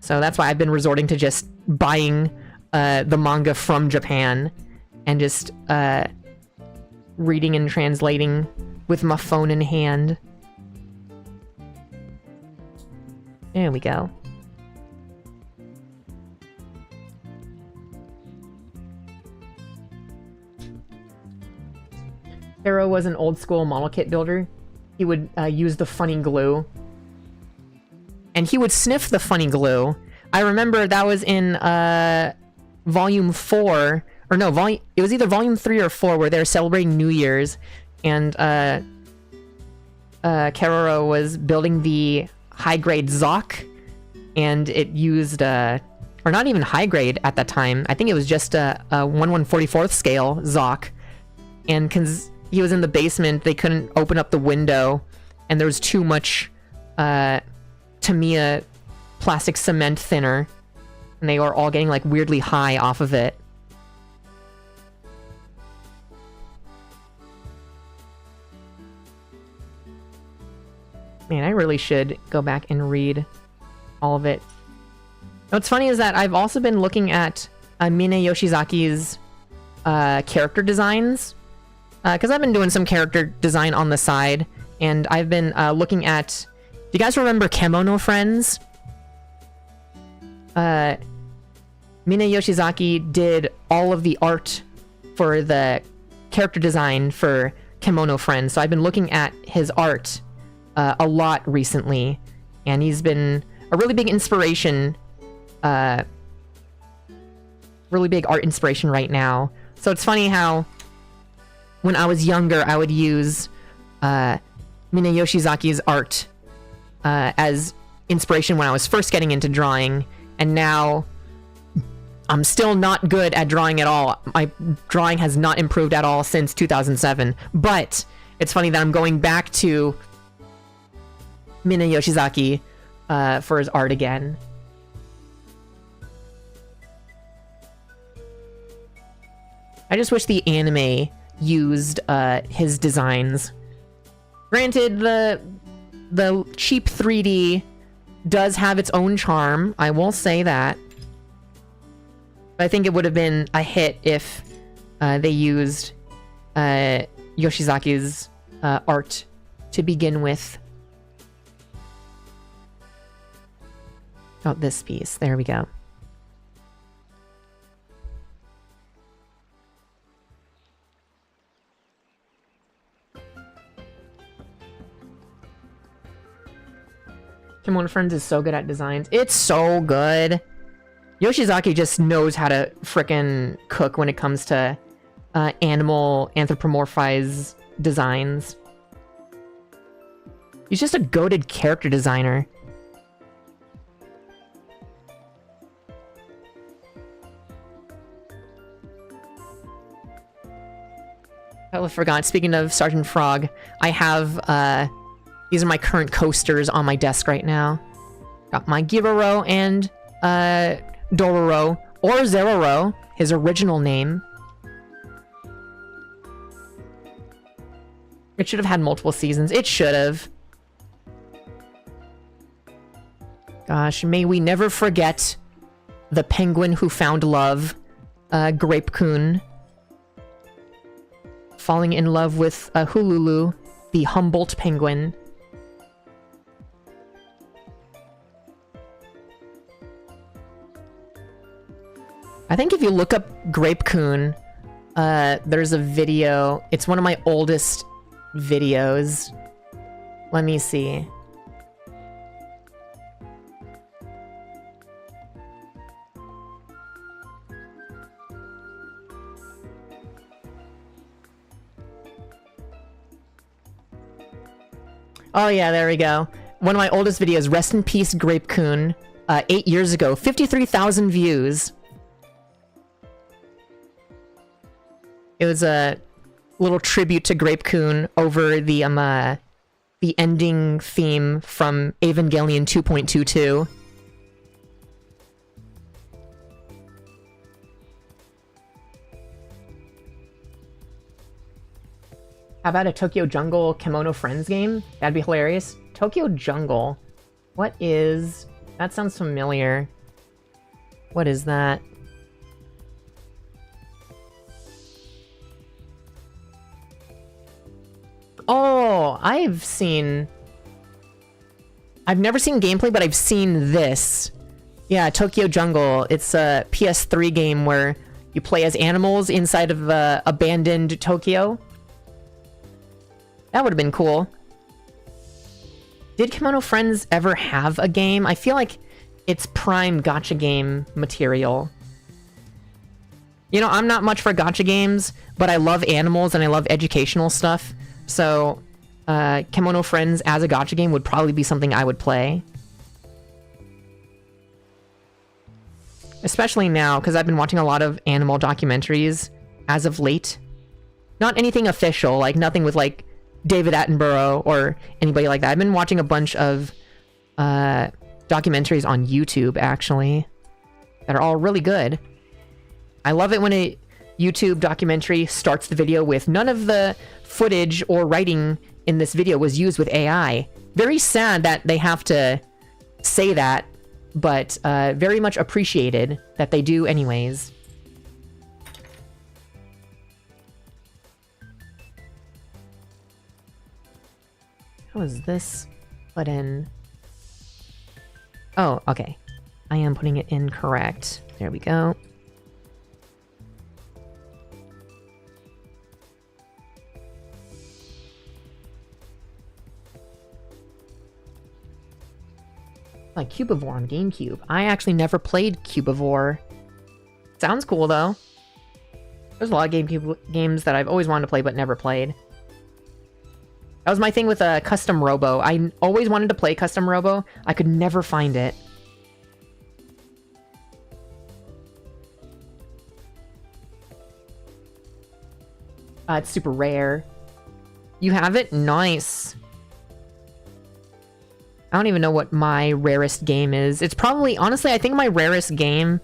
Speaker 2: so that's why I've been resorting to just buying the manga from Japan and just reading and translating with my phone in hand. There we go. Hero was an old school model kit builder. He would use the funny glue. And he would sniff the funny glue. I remember that was in volume 4, or no, it was either volume 3 or 4 where they were celebrating New Year's, and Keroro was building the high-grade Zoc, and it used, or not even high-grade at that time, I think it was just a 1/144th scale Zoc, and he was in the basement, they couldn't open up the window, and there was too much Tamiya plastic cement thinner, and they were all getting like weirdly high off of it. Man, I really should go back and read all of it. What's funny is that I've also been looking at Mina Yoshizaki's character designs, because I've been doing some character design on the side, and I've been looking at... Do you guys remember Kemono Friends? Mina Yoshizaki did all of the art for the character design for Kemono Friends, so I've been looking at his art a lot recently, and he's been a really big inspiration, really big art inspiration right now. So it's funny how when I was younger, I would use Mina Yoshizaki's art as inspiration when I was first getting into drawing, and now I'm still not good at drawing at all. My drawing has not improved at all since 2007, but it's funny that I'm going back to Mina Yoshizaki for his art again. I just wish the anime used his designs. Granted, the cheap 3D does have its own charm, I will say that. But I think it would have been a hit if they used Yoshizaki's art to begin with. Oh, this piece. There we go. Kemono Friends is so good at designs. It's so good. Yoshizaki just knows how to frickin' cook when it comes to animal anthropomorphized designs. He's just a goated character designer. I forgot, speaking of Sergeant Frog, I have, these are my current coasters on my desk right now. Got my Giroro and, Dororo, or Zeroro, his original name. It should have had multiple seasons. It should have. Gosh, may we never forget the penguin who found love Grape-kun falling in love with Hululu, the Humboldt penguin. I think if you look up Grape-kun, there's a video. It's one of my oldest videos. Let me see. Oh yeah, there we go. One of my oldest videos, Rest in Peace Grape-kun, 8 years ago, 53,000 views. It was a little tribute to Grape-kun over the ending theme from Evangelion 2.22. How about a Tokyo Jungle Kimono Friends game? That'd be hilarious. Tokyo Jungle. What is... That sounds familiar. What is that? Oh, I've never seen gameplay, but I've seen this. Yeah, Tokyo Jungle. It's a PS3 game where you play as animals inside of abandoned Tokyo. That would have been cool. Did Kimono Friends ever have a game? I feel like it's prime gacha game material. You know, I'm not much for gacha games, but I love animals and I love educational stuff. So, Kimono Friends as a gacha game would probably be something I would play. Especially now, because I've been watching a lot of animal documentaries as of late. Not anything official, like nothing with like David Attenborough or anybody like that. I've been watching a bunch of documentaries on YouTube, actually, that are all really good. I love it when a YouTube documentary starts the video with none of the footage or writing in this video was used with AI. Very sad that they have to say that, but very much appreciated that they do anyways. How is this put in? Oh, okay. I am putting it in correct. There we go. Like Cubivore on GameCube. I actually never played Cubivore. Sounds cool though. There's a lot of GameCube games that I've always wanted to play but never played. That was my thing with Custom Robo. I always wanted to play Custom Robo. I could never find it. It's super rare. You have it? Nice. I don't even know what my rarest game is. It's probably, honestly, I think my rarest game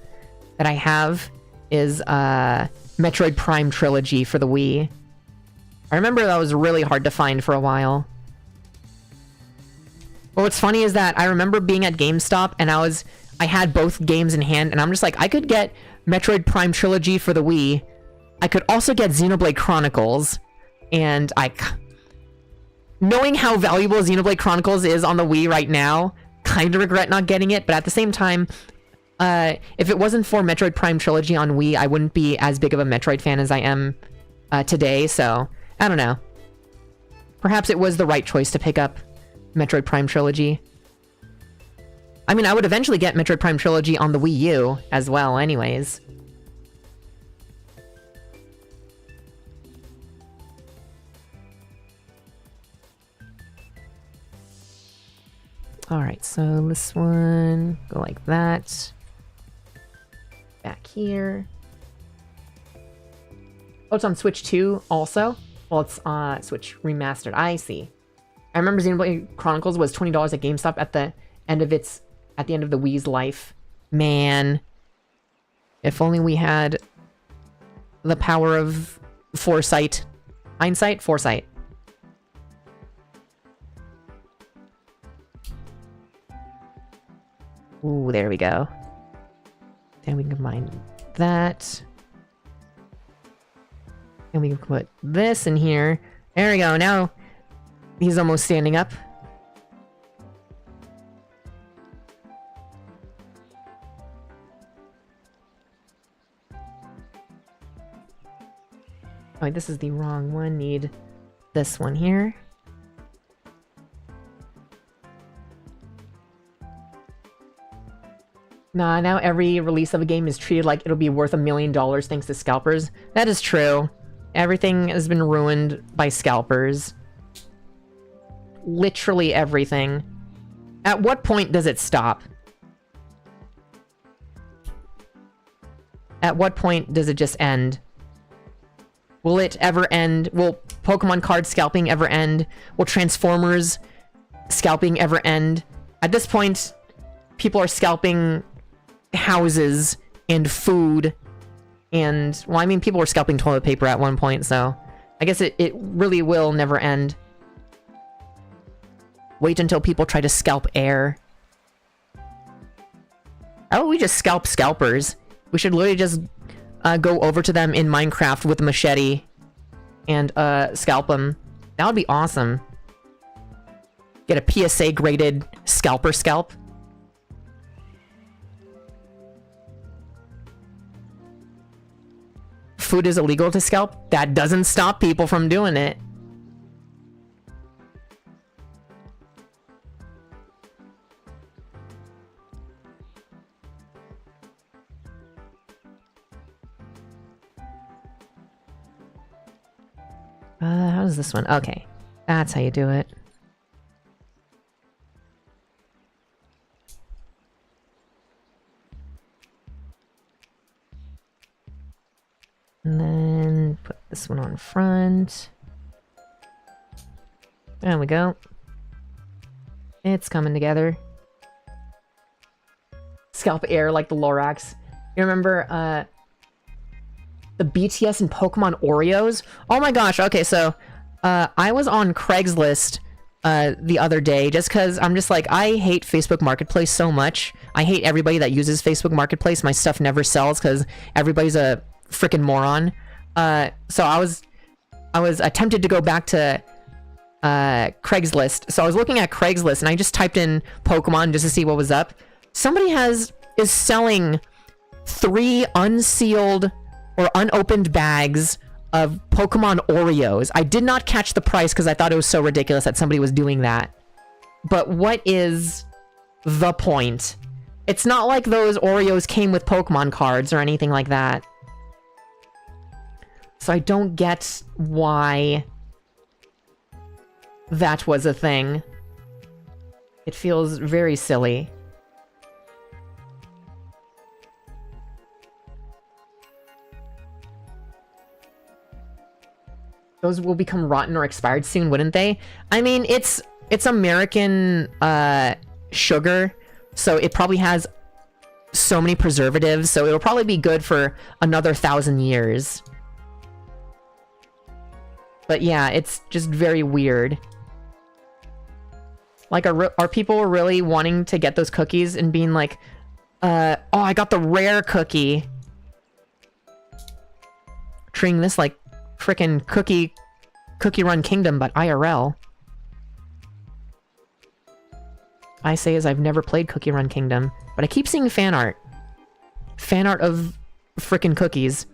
Speaker 2: that I have is Metroid Prime Trilogy for the Wii. I remember that was really hard to find for a while. But what's funny is that I remember being at GameStop and I had both games in hand and I'm just like, I could get Metroid Prime Trilogy for the Wii. I could also get Xenoblade Chronicles. And knowing how valuable Xenoblade Chronicles is on the Wii right now, kind of regret not getting it, but at the same time, if it wasn't for Metroid Prime Trilogy on Wii, I wouldn't be as big of a Metroid fan as I am today, so I don't know. Perhaps it was the right choice to pick up Metroid Prime Trilogy. I mean, I would eventually get Metroid Prime Trilogy on the Wii U as well anyways. Alright, so this one, go like that. Back here. Oh, it's on Switch 2 also? Well, it's Switch Remastered. I see. I remember Xenoblade Chronicles was $20 at GameStop at the end of the Wii's life. Man. If only we had the power of foresight. Hindsight? Foresight. Ooh, there we go. Then we can combine that. And we can put this in here. There we go. Now he's almost standing up. Oh, this is the wrong one. Need this one here. Nah, now every release of a game is treated like it'll be worth $1 million thanks to scalpers. That is true. Everything has been ruined by scalpers. Literally everything. At what point does it stop? At what point does it just end? Will it ever end? Will Pokemon card scalping ever end? Will Transformers scalping ever end? At this point, people are scalping houses and food and, well, I mean, people were scalping toilet paper at one point, so I guess it really will never end. Wait until people try to scalp air. How about we just scalp scalpers? We should literally just go over to them in Minecraft with a machete and scalp them. That would be awesome. Get a PSA graded scalper scalp. Food is illegal to scalp? That doesn't stop people from doing it. How does this one? Okay. That's how you do it. And then put this one on front. There we go. It's coming together. Scalp air like the Lorax. You remember the BTS and Pokemon Oreos? Oh my gosh, okay, so I was on Craigslist the other day just because I'm just like, I hate Facebook Marketplace so much. I hate everybody that uses Facebook Marketplace. My stuff never sells because everybody's a freaking moron. So I was tempted to go back to Craigslist. So I was looking at Craigslist and I just typed in Pokemon just to see what was up. Somebody is selling 3 unsealed or unopened bags of Pokemon Oreos. I did not catch the price because I thought it was so ridiculous that somebody was doing that. But what is the point? It's not like those Oreos came with Pokemon cards or anything like that. So I don't get why that was a thing. It feels very silly. Those will become rotten or expired soon, wouldn't they? I mean, it's American sugar, so it probably has so many preservatives, so it'll probably be good for another 1,000 years. But yeah, it's just very weird. Like, are people really wanting to get those cookies and being like, oh, I got the rare cookie. Treating this like frickin' Cookie Run Kingdom, but IRL. I say as I've never played Cookie Run Kingdom, but I keep seeing fan art. Fan art of frickin' cookies.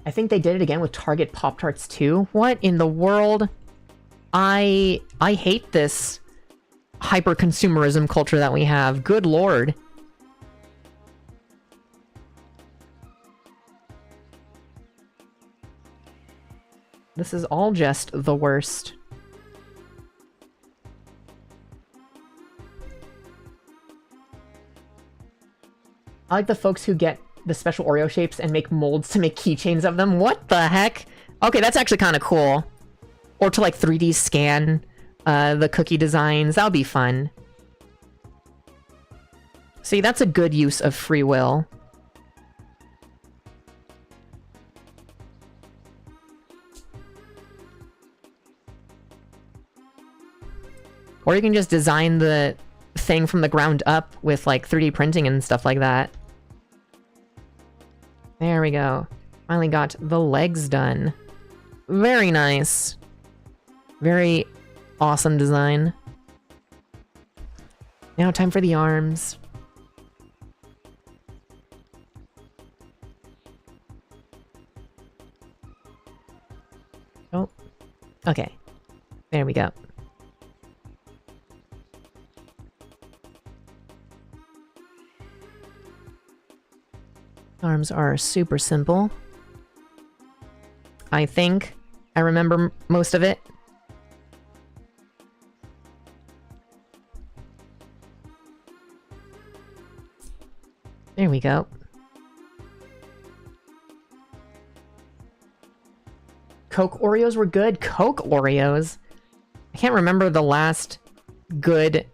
Speaker 2: I think they did it again with Target Pop-Tarts too. What in the world? I hate this hyper-consumerism culture that we have. Good lord. This is all just the worst. I like the folks who get the special Oreo shapes and make molds to make keychains of them. What the heck? Okay, that's actually kind of cool. Or to like 3D scan the cookie designs. That would be fun. See, that's a good use of free will. Or you can just design the thing from the ground up with, like, 3D printing and stuff like that. There we go. Finally got the legs done. Very nice. Very awesome design. Now time for the arms. Oh. Okay. There we go. Arms are super simple. I think I remember most of it. There we go. Coke Oreos were good? Coke Oreos? I can't remember the last good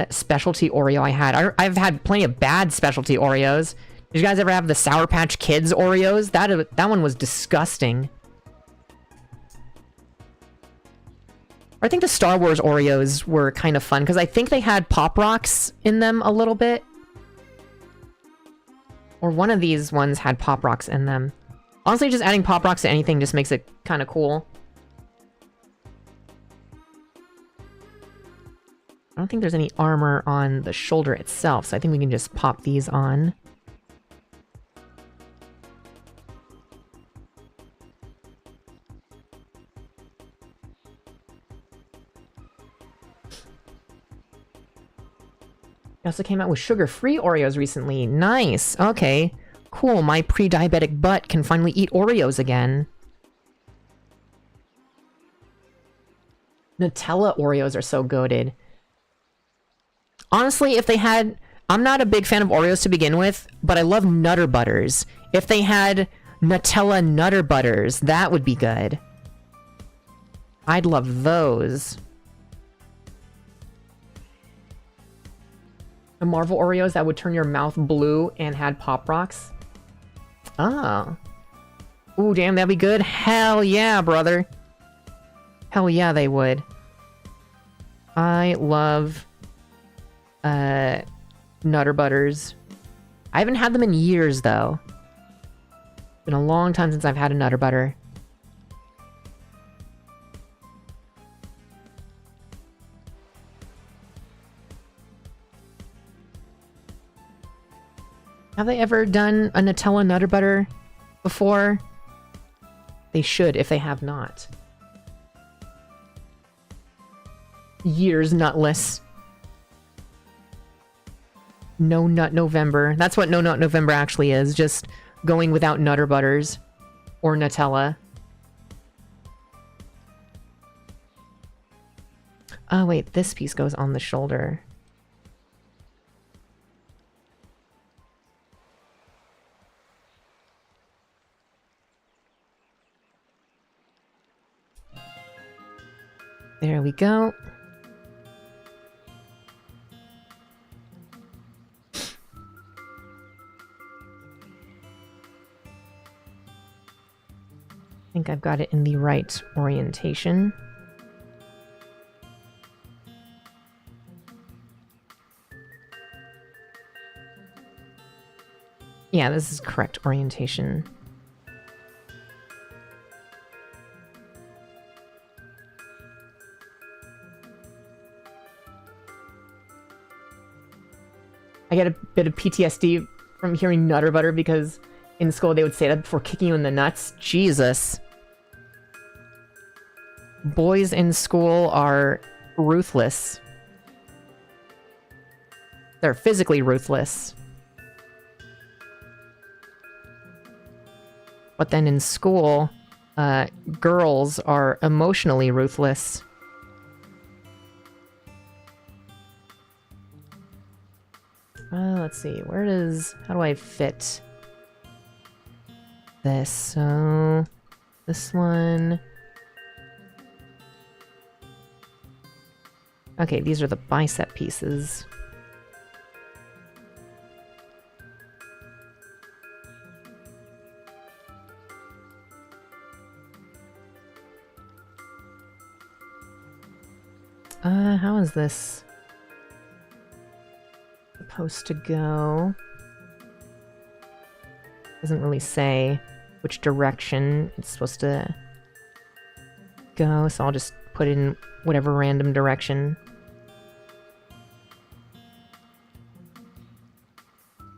Speaker 2: specialty Oreo I had. I've had plenty of bad specialty Oreos. Did you guys ever have the Sour Patch Kids Oreos? That one was disgusting. I think the Star Wars Oreos were kind of fun, because I think they had Pop Rocks in them a little bit. Or one of these ones had Pop Rocks in them. Honestly, just adding Pop Rocks to anything just makes it kind of cool. I don't think there's any armor on the shoulder itself, so I think we can just pop these on. They also came out with sugar-free Oreos recently. Nice. Okay. Cool. My pre-diabetic butt can finally eat Oreos again. Nutella Oreos are so goated. Honestly, if they had... I'm not a big fan of Oreos to begin with, but I love Nutter Butters. If they had Nutella Nutter Butters, that would be good. I'd love those. The Marvel Oreos that would turn your mouth blue and had Pop Rocks. Oh. Ooh, damn, that'd be good. Hell yeah, brother. Hell yeah, they would. I love Nutter Butters. I haven't had them in years, though. It's been a long time since I've had a Nutter Butter. Have they ever done a Nutella Nutter Butter before? They should, if they have not. Years nutless. No Nut November. That's what No Nut November actually is. Just going without Nutter Butters. Or Nutella. Oh wait, this piece goes on the shoulder. There we go. I think I've got it in the right orientation. Yeah, this is correct orientation. I get a bit of PTSD from hearing Nutter Butter because in school they would say that before kicking you in the nuts. Jesus. Boys in school are ruthless. They're physically ruthless. But then in school, girls are emotionally ruthless. Let's see, how do I fit this? So, this one. Okay, these are the bicep pieces. How is this supposed to go? Doesn't really say which direction it's supposed to go, so I'll just put it in whatever random direction.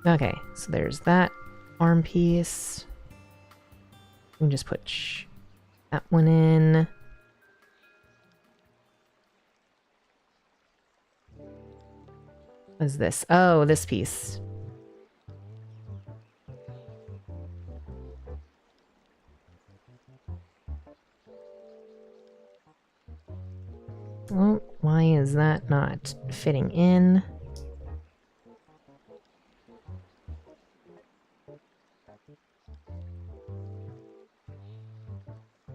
Speaker 2: Okay, so there's that arm piece. We can just put that one in. What is this? Oh, this piece. Well, why is that not fitting in?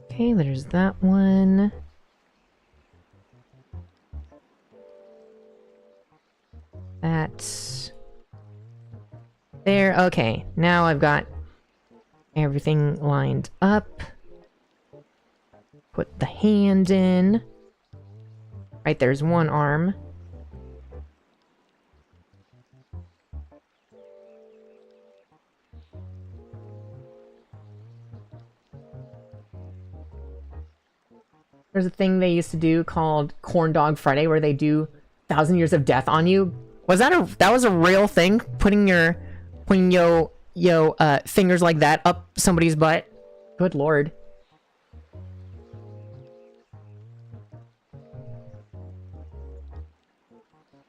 Speaker 2: Okay, there's that one. That's there. Okay, now I've got everything lined up. Put the hand in. Right, there's one arm. There's a thing they used to do called Corn Dog Friday where they do 1,000 Years of Death on you. Was that was a real thing? Putting your fingers like that up somebody's butt? Good lord.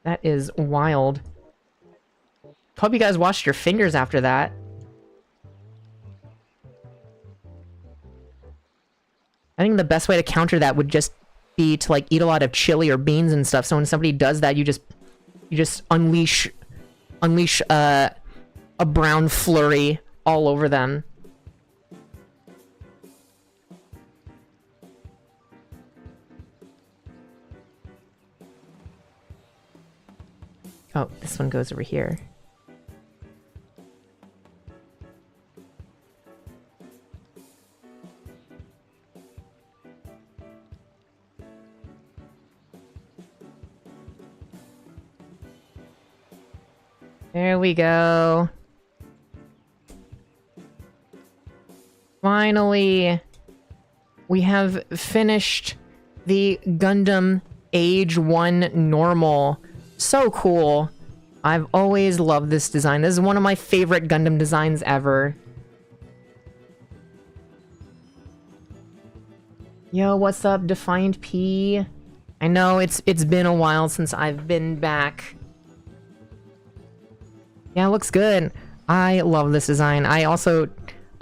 Speaker 2: That is wild. Hope you guys washed your fingers after that. I think the best way to counter that would just be to like eat a lot of chili or beans and stuff. So when somebody does that, you just unleash a brown flurry all over them. Oh, this one goes over here. There we go. Finally, we have finished the Gundam AGE-1 normal. So cool. I've always loved this design. This is one of my favorite Gundam designs ever. Yo, what's up, Defiant P? I know it's been a while since I've been back. Yeah, it looks good. I love this design. I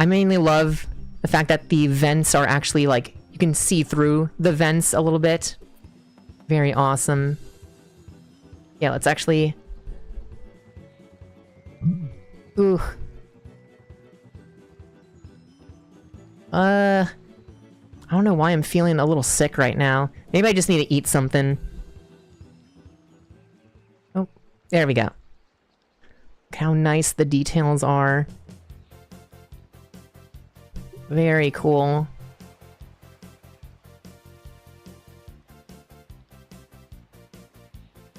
Speaker 2: mainly love the fact that the vents are actually like, you can see through the vents a little bit. Very awesome. Yeah, let's actually... Ooh. I don't know why I'm feeling a little sick right now. Maybe I just need to eat something. Oh, there we go. Look how nice the details are. Very cool.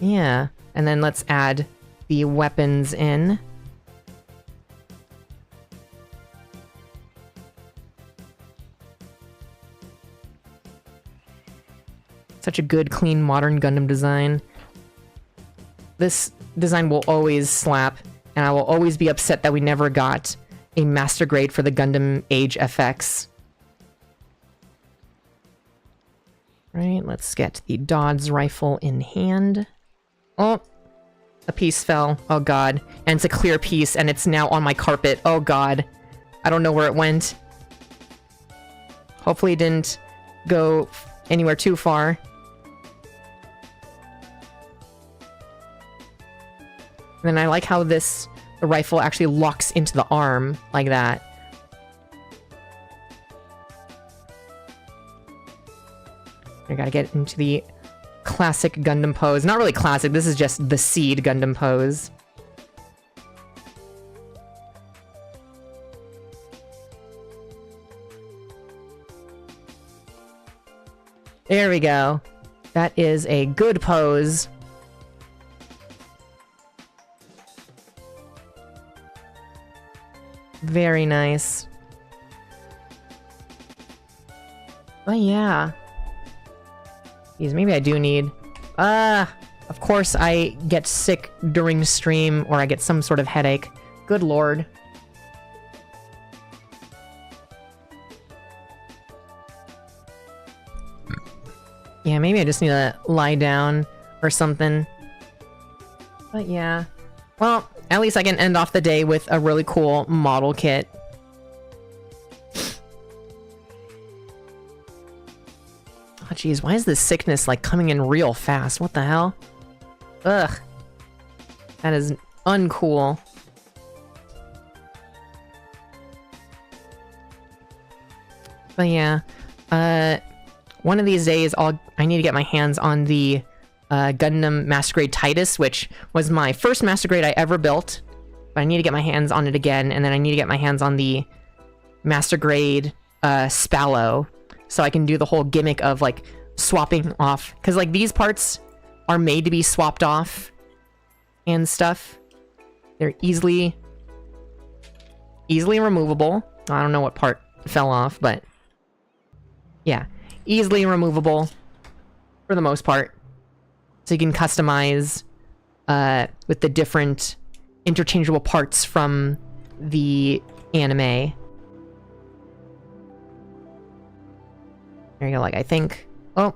Speaker 2: Yeah, and then let's add the weapons in. Such a good, clean, modern Gundam design. This design will always slap, and I will always be upset that we never got a master grade for the Gundam Age FX. Right, let's get the Dodds rifle in hand. Oh, a piece fell. Oh god. And it's a clear piece, and it's now on my carpet. Oh god. I don't know where it went. Hopefully it didn't go anywhere too far. And then I like how the rifle actually locks into the arm like that. I gotta get into the classic Gundam pose. Not really classic, this is just the Seed Gundam pose. There we go. That is a good pose. Very nice. Oh yeah. Geez, maybe I do need... of course I get sick during stream, or I get some sort of headache. Good lord. Yeah, maybe I just need to lie down or something. But yeah. Well, at least I can end off the day with a really cool model kit. Oh jeez, why is this sickness like coming in real fast? What the hell? Ugh. That is uncool. But yeah, one of these days I need to get my hands on the Gundam Master Grade Titus, which was my first Master Grade I ever built. But I need to get my hands on it again, and then I need to get my hands on the Master Grade Spallo, so I can do the whole gimmick of like swapping off, because like these parts are made to be swapped off and stuff. They're easily removable. I don't know what part fell off, but yeah, easily removable for the most part. So you can customize with the different interchangeable parts from the anime. There you go, like I think... Oh!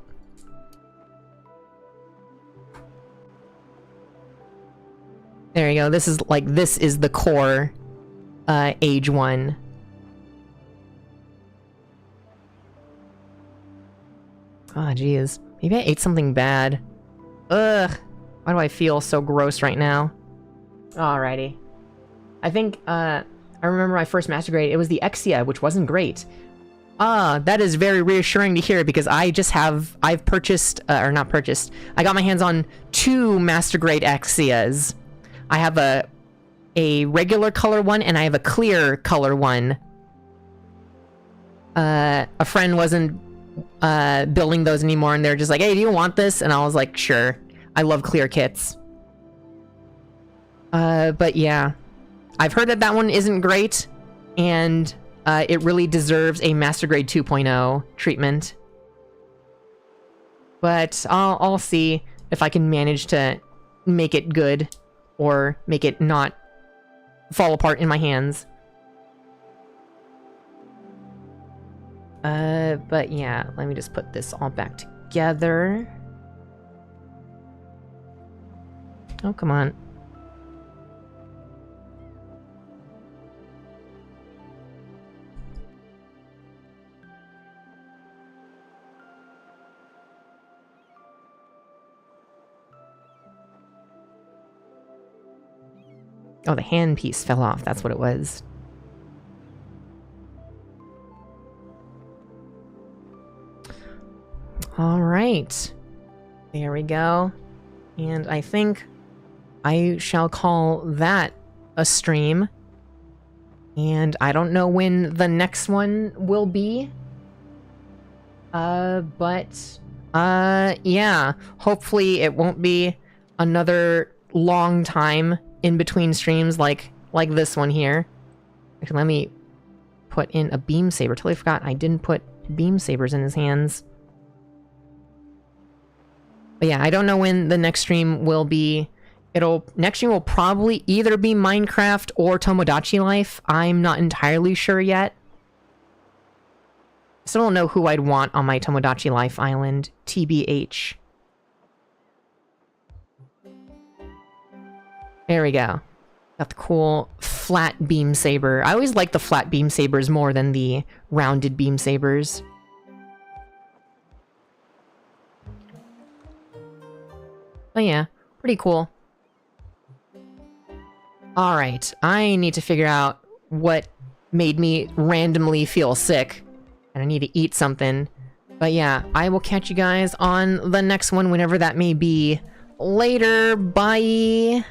Speaker 2: There you go, this is like, this is the core AGE-1. Oh, jeez. Maybe I ate something bad. Ugh! Why do I feel so gross right now? Alrighty. I think, I remember my first Master Grade, it was the Exia, which wasn't great. Ah, that is very reassuring to hear, because I've purchased, or not purchased, I got my hands on 2 Master Grade Exias. I have a regular color one, and I have a clear color one. A friend wasn't building those anymore, and they're just like, hey, do you want this? And I was like, sure. I love clear kits. But yeah. I've heard that one isn't great, and it really deserves a Master Grade 2.0 treatment. But I'll see if I can manage to make it good, or make it not fall apart in my hands. But yeah, let me just put this all back together. Oh, come on. Oh, the hand piece fell off. That's what it was. All right. There we go. And I think I shall call that a stream. And I don't know when the next one will be. Yeah. Hopefully it won't be another long time in between streams like this one here. Actually, let me put in a beam saber. Totally forgot I didn't put beam sabers in his hands. But yeah, I don't know when the next stream will be. Next stream will probably either be Minecraft or Tomodachi Life. I'm not entirely sure yet. Still don't know who I'd want on my Tomodachi Life island. TBH. There we go. Got the cool flat beam saber. I always like the flat beam sabers more than the rounded beam sabers. But yeah, pretty cool. Alright, I need to figure out what made me randomly feel sick. And I need to eat something. But yeah, I will catch you guys on the next one, whenever that may be. Later, bye!